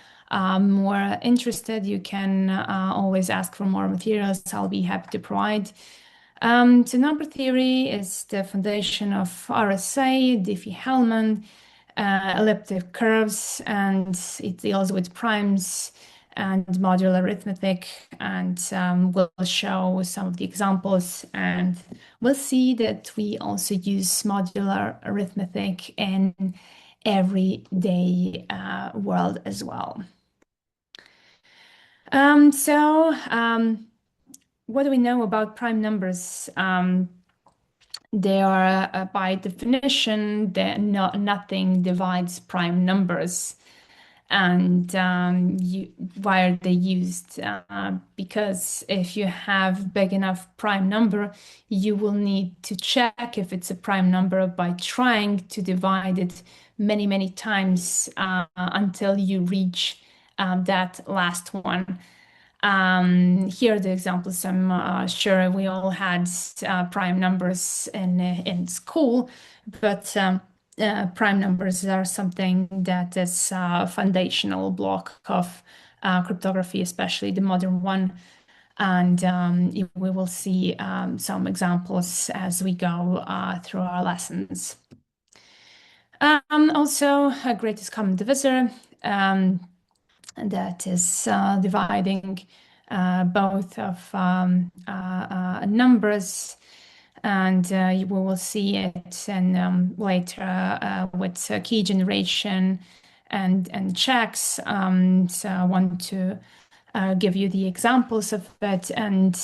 more interested, you can always ask for more materials. I'll be happy to provide. So number theory is the foundation of RSA, Diffie-Hellman, elliptic curves, and it deals with primes and modular arithmetic, and we'll show some of the examples, and we'll see that we also use modular arithmetic in everyday world as well. What do we know about prime numbers? They are, by definition, nothing divides prime numbers. And why are they used? Because if you have big enough prime number, you will need to check if it's a prime number by trying to divide it many, many times until you reach that last one. Here are the examples. I'm sure we all had prime numbers in school, but prime numbers are something that is a foundational block of cryptography, especially the modern one. And we will see some examples as we go through our lessons. Also, a greatest common divisor. That is dividing both of numbers. and we will see it and later with key generation and checks. So I want to give you the examples of it and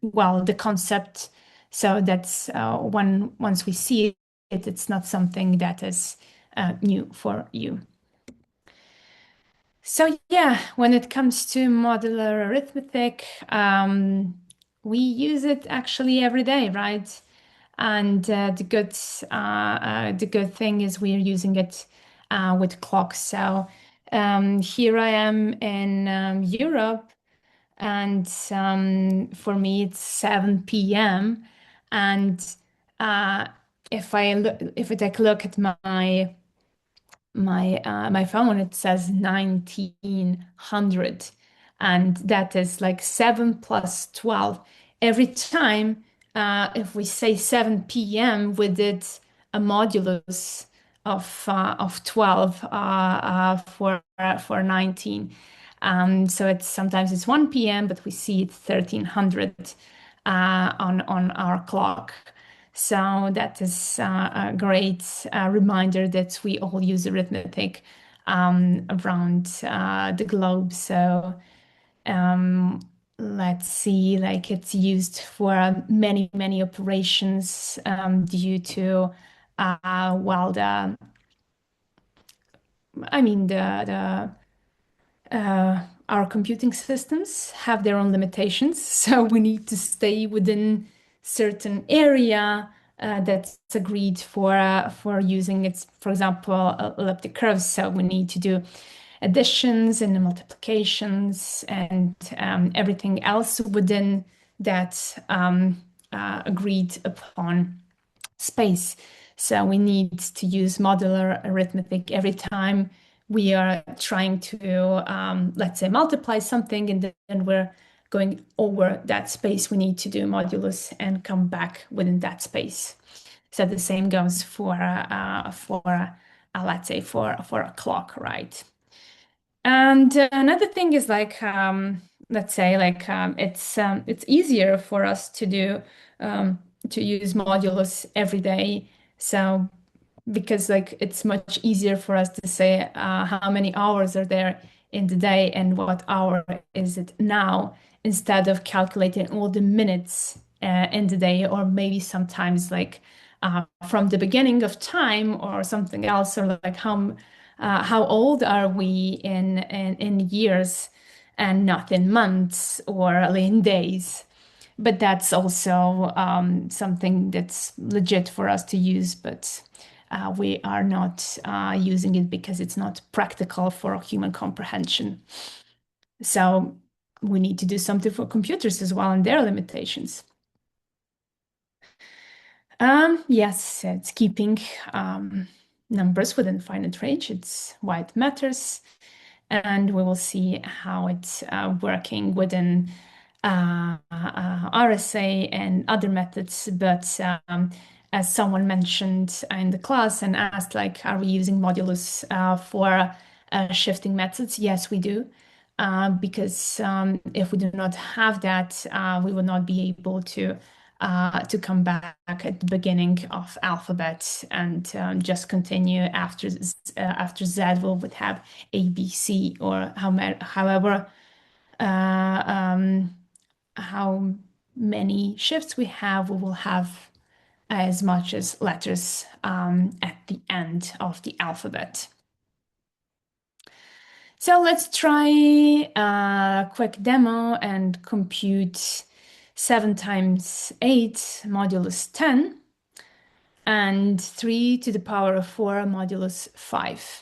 well, the concept. So that's once we see it, it's not something that is new for you. So yeah, when it comes to modular arithmetic, we use it actually every day, right? And the good thing is we're using it with clocks. So here I am in Europe, and for me it's 7 p.m. And if I take a look at my phone, it says 1900, and that is like 7 plus 12. Every time if we say 7 p.m. we did a modulus of 12 for 19. So it's sometimes it's 1 p.m. but we see it's 1300 on our clock. So that is a great reminder that we all use arithmetic around the globe. So let's see, like it's used for many, many operations due to, well, I mean, our computing systems have their own limitations, so we need to stay within certain area that's agreed for using it. For example, elliptic curves. So we need to do additions and multiplications and everything else within that agreed upon space. So we need to use modular arithmetic every time we are trying to, let's say, multiply something, and then we're going over that space. We need to do modulus and come back within that space. So the same goes for let's say, for a clock, right? And another thing is like, let's say, like it's easier for us to do to use modulus every day. So because like it's much easier for us to say how many hours are there in the day and what hour is it now, instead of calculating all the minutes in the day, or maybe sometimes like from the beginning of time or something else, or like how old are we in years and not in months or in days. But that's also something that's legit for us to use, but we are not using it because it's not practical for human comprehension. So we need to do something for computers as well and their limitations. Yes, it's keeping numbers within finite range. It's why it matters. And we will see how it's working within RSA and other methods. But as someone mentioned in the class and asked, like, are we using modulus for shifting methods? Yes, we do. Because if we do not have that, we will not be able to come back at the beginning of alphabet and just continue after Z. We would have A, B, C, or however how many shifts we have. We will have as much as letters at the end of the alphabet. So let's try a quick demo and compute 7 times 8 modulus 10 and 3 to the power of 4 modulus 5.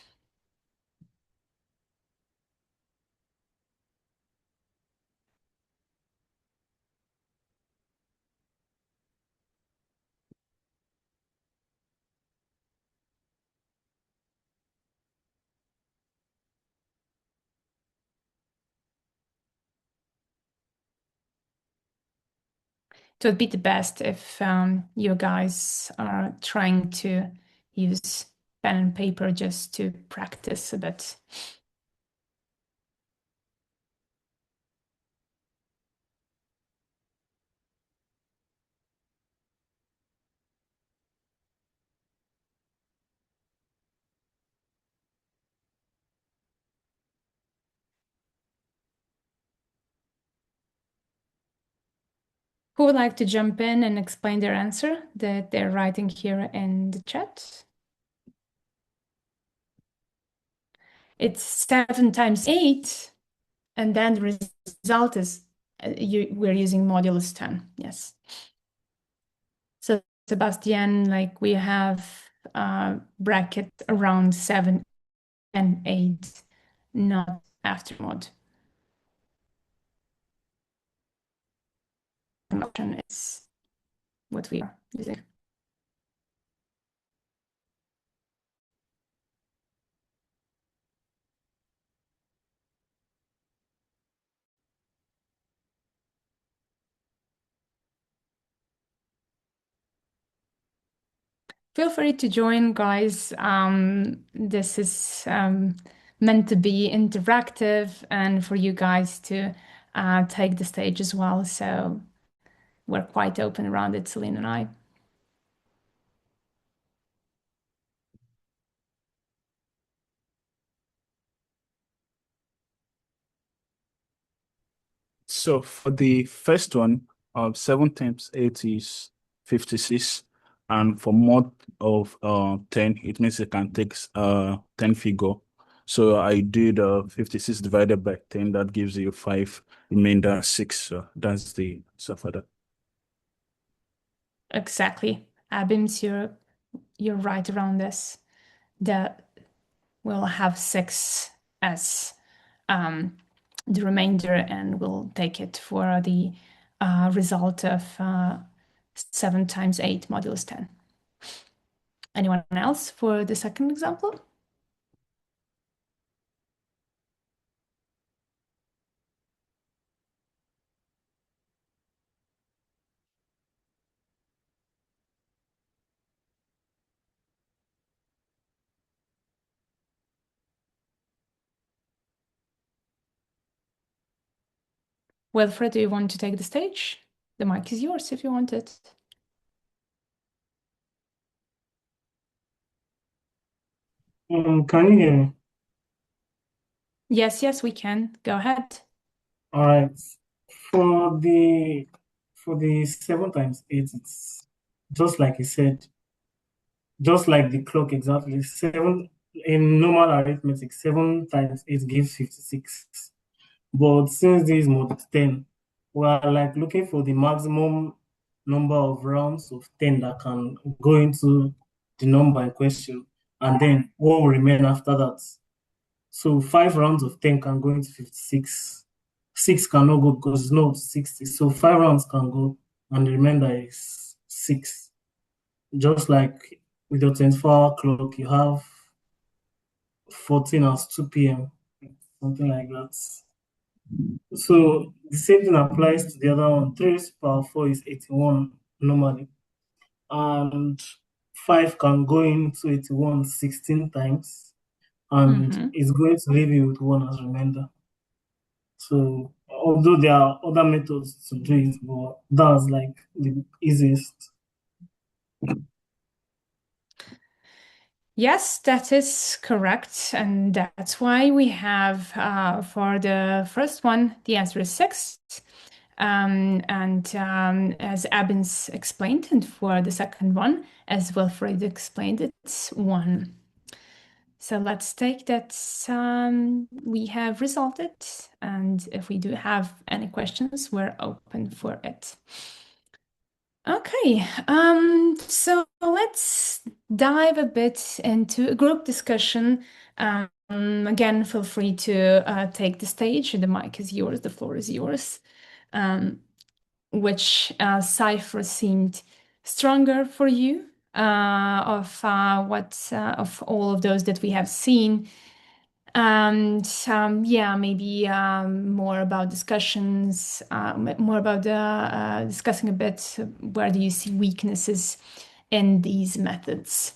It would be the best if you guys are trying to use pen and paper just to practice a bit. Who would like to jump in and explain their answer that they're writing here in the chat? It's 7 times 8, and then the result is we're using modulus 10. Yes. So Sebastian, like we have bracket around 7 and 8, not after mod. Option is what we are using. Feel free to join, guys. This is meant to be interactive and for you guys to take the stage as well. So we're quite open around it, Celine and I. So for the first one, 7 times 8 is 56. And for mod of 10, it means it can take 10 figure. So I did 56 divided by 10. That gives you 5, remainder 6. So that's the answer for that. Exactly. Abims, you're right around this. That we'll have 6 as the remainder, and we'll take it for the result of 7 times 8 modulus 10. Anyone else for the second example? Wilfred, do you want to take the stage? The mic is yours if you want it. Can you hear me? Yes, we can. Go ahead. All right. For the 7 times 8, it's just like you said, just like the clock exactly. 7 in normal arithmetic, 7 times 8 gives 56. But since this is mod 10, we are like looking for the maximum number of rounds of 10 that can go into the number in question, and then what will remain after that. So 5 rounds of 10 can go into 56. 6 cannot go because it's not 60. So 5 rounds can go, and the remainder is 6. Just like with your 24-hour clock, you have 14 as 2 p.m., something like that. So the same thing applies to the other one. 3 raised to the power 4 is 81 normally. And 5 can go into 81 16 times, and it's going to leave you with 1 as remainder. So although there are other methods to do it, but that's like the easiest. Yes, that is correct. And that's why we have, for the first one, the answer is 6. And as Abins explained, and for the second one, as Wilfred explained, it's 1. So let's take that we have resolved it. And if we do have any questions, we're open for it. Okay, so let's dive a bit into a group discussion. Again, feel free to take the stage. The mic is yours, the floor is yours. Which cipher seemed stronger for you of all of those that we have seen? And yeah, maybe more about discussions, more about discussing a bit where do you see weaknesses in these methods?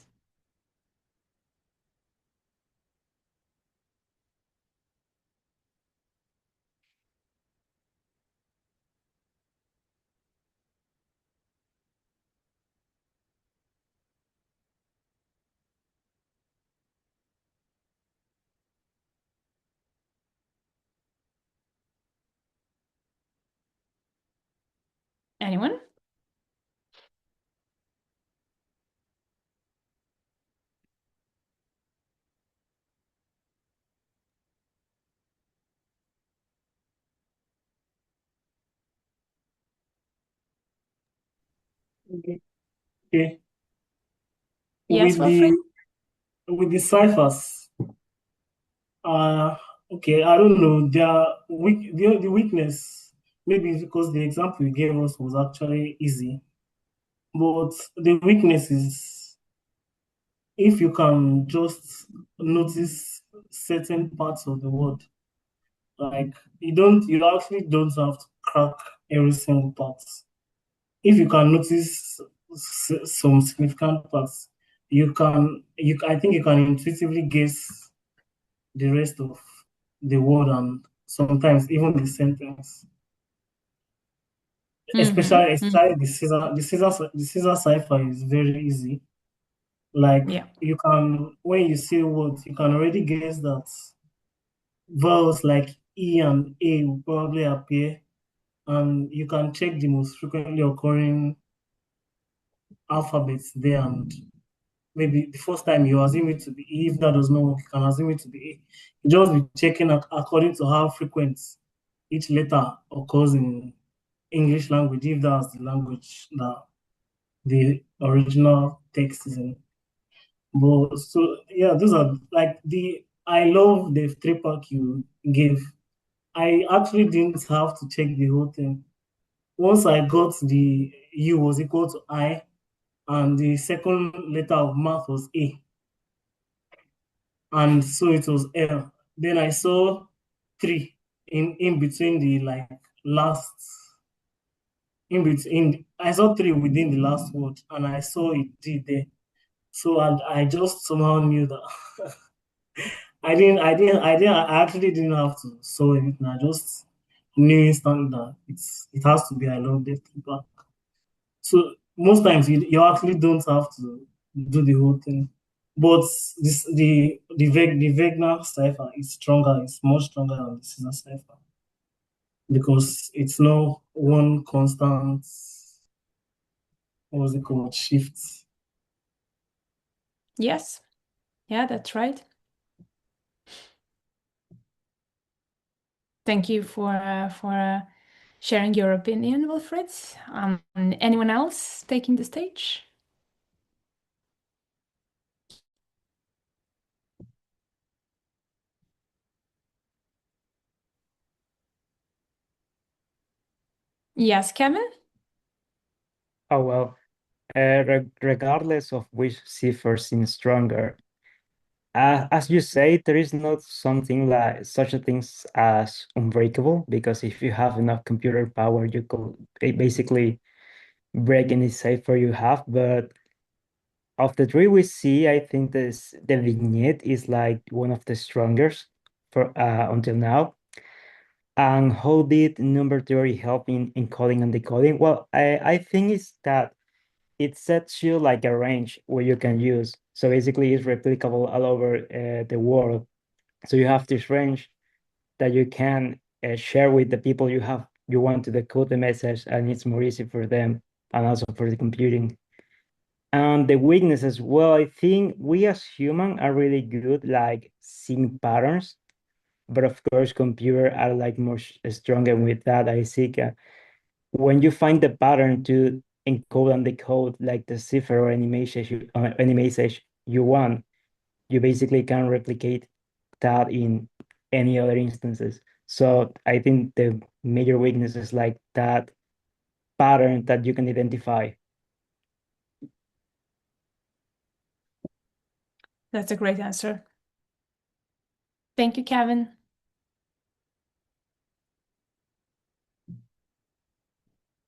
Anyone? Okay. Okay. Yes, With the Wilfred? with the ciphers, uh, okay, I don't know. The weakness, maybe it's because the example you gave us was actually easy, but the weakness is if you can just notice certain parts of the word, like you actually don't have to crack every single part. If you can notice some significant parts, I think you can intuitively guess the rest of the word and sometimes even the sentence. Mm-hmm. Especially the Caesar cipher is very easy. Like Yeah. you can when you say words, you can already guess that vowels like E and A will probably appear, and you can check the most frequently occurring alphabets there, and maybe the first time you assume it to be E. If that does not work, you can assume it to be A. You just be checking according to how frequent each letter occurs in English language, if that's the language that the original text is in. But so yeah, those are like I love the three pack you gave. I actually didn't have to check the whole thing. Once I got the U was equal to I and the second letter of math was A, and so it was L. Then I saw three in between the like last in between. I saw three within the last word, and I saw it D there. So and I just somehow knew that I actually didn't have to saw anything. I just knew instantly that it has to be I love Death Keeper. So most times you actually don't have to do the whole thing. But the Wegner cipher is stronger, it's much stronger than the Caesar cipher because it's not one constant, what was it called, shift. Yes. Yeah, that's right. Thank you for sharing your opinion, Wilfred. Anyone else taking the stage? Yes, Kevin? Oh well, regardless of which cipher seems stronger, as you say, there is not something like such a thing as unbreakable because if you have enough computer power, you could basically break any cipher you have. But of the three we see, I think the vignette is like one of the strongest for until now. And how did number theory help in encoding and decoding? Well, I think it's that it sets you like a range where you can use. So basically, it's replicable all over the world. So you have this range that you can share with the people you want to decode the message, and it's more easy for them and also for the computing. And the weaknesses, well, I think we as human are really good like seeing patterns, but of course, computer are like more stronger with that. I think when you find the pattern to encode and decode like the cipher or any message you want, you basically can replicate that in any other instances. So I think the major weakness is like that pattern that you can identify. That's a great answer. Thank you, Kevin.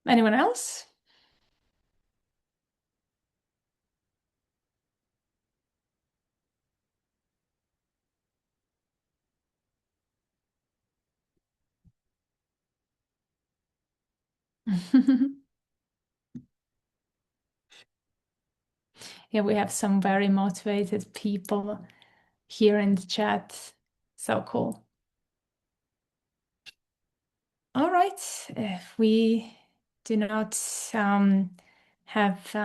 Anyone else? Yeah, we have some very motivated people here in the chat. So cool. All right, if we do not have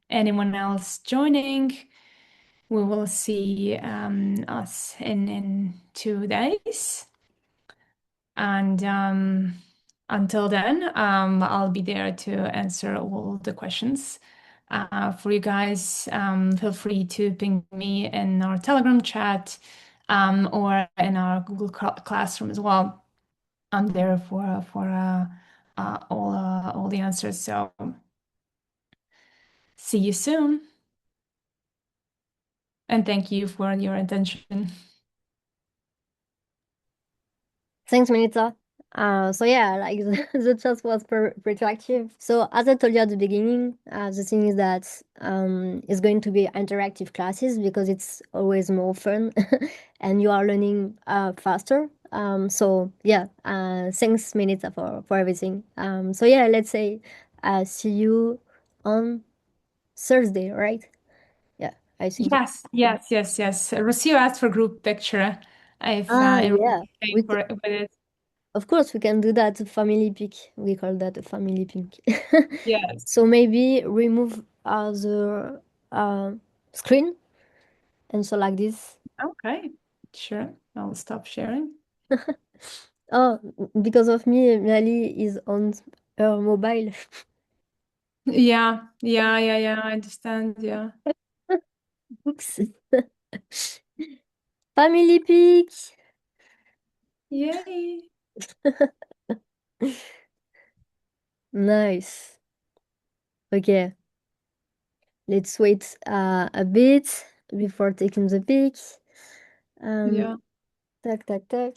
anyone else joining, we will see us in 2 days. And until then, I'll be there to answer all the questions for you guys. Feel free to ping me in our Telegram chat or in our Google Classroom as well. I'm there for all the answers. So see you soon. And thank you for your attention. Thanks, Melita. So yeah, like the chat was pretty active. So as I told you at the beginning, the thing is that it's going to be interactive classes because it's always more fun and you are learning faster. So yeah, thanks, Melita, for everything. So yeah, let's say see you on Thursday, right? Yeah, I think. Yes. Rocio asked for group picture. If Yeah. everyone's okay with it. Of course, we can do that family pic. We call that a family pic. Yes. So maybe remove the screen and so like this. Okay, sure. I'll stop sharing. Oh, because of me, Mali is on her mobile. Yeah. I understand. Yeah. Oops. Family pic. Yay. Nice. Okay. Let's wait a bit before taking the pic. Yeah. Tac.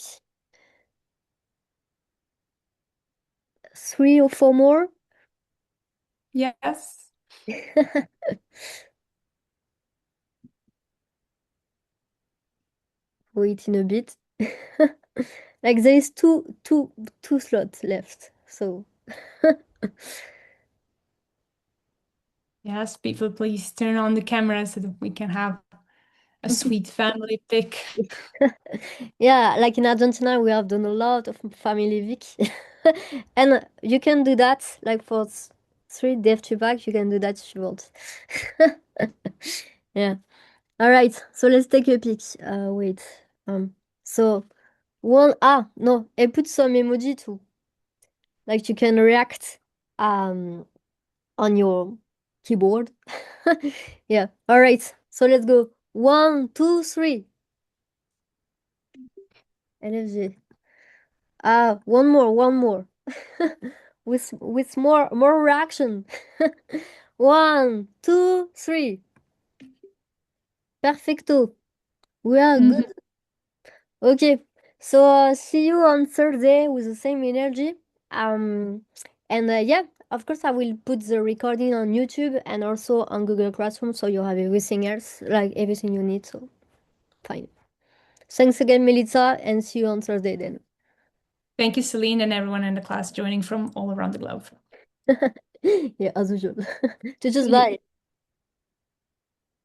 3 or 4 more. Yes. Wait in a bit. Like there is two slots left. So Yes, people, please turn on the camera so that we can have a sweet family pic. yeah, like in Argentina, we have done a lot of family Vic, and you can do that like for 3 days to back. You can do that if you want. Yeah. All right. So let's take a pic. Wait. So one. No. I put some emoji too. Like you can react. On your keyboard. Yeah. All right. So let's go. 1, 2, 3. LFG. One more. With more reaction. 1, 2, 3. Perfecto. We are good. Okay. So see you on Thursday with the same energy. And yeah, of course I will put the recording on YouTube and also on Google Classroom, so you have everything else, like everything you need. So fine. Thanks again, Melissa, and see you on Thursday then. Thank you, Celine, and everyone in the class joining from all around the globe. Yeah, as usual. Just Yeah. bye.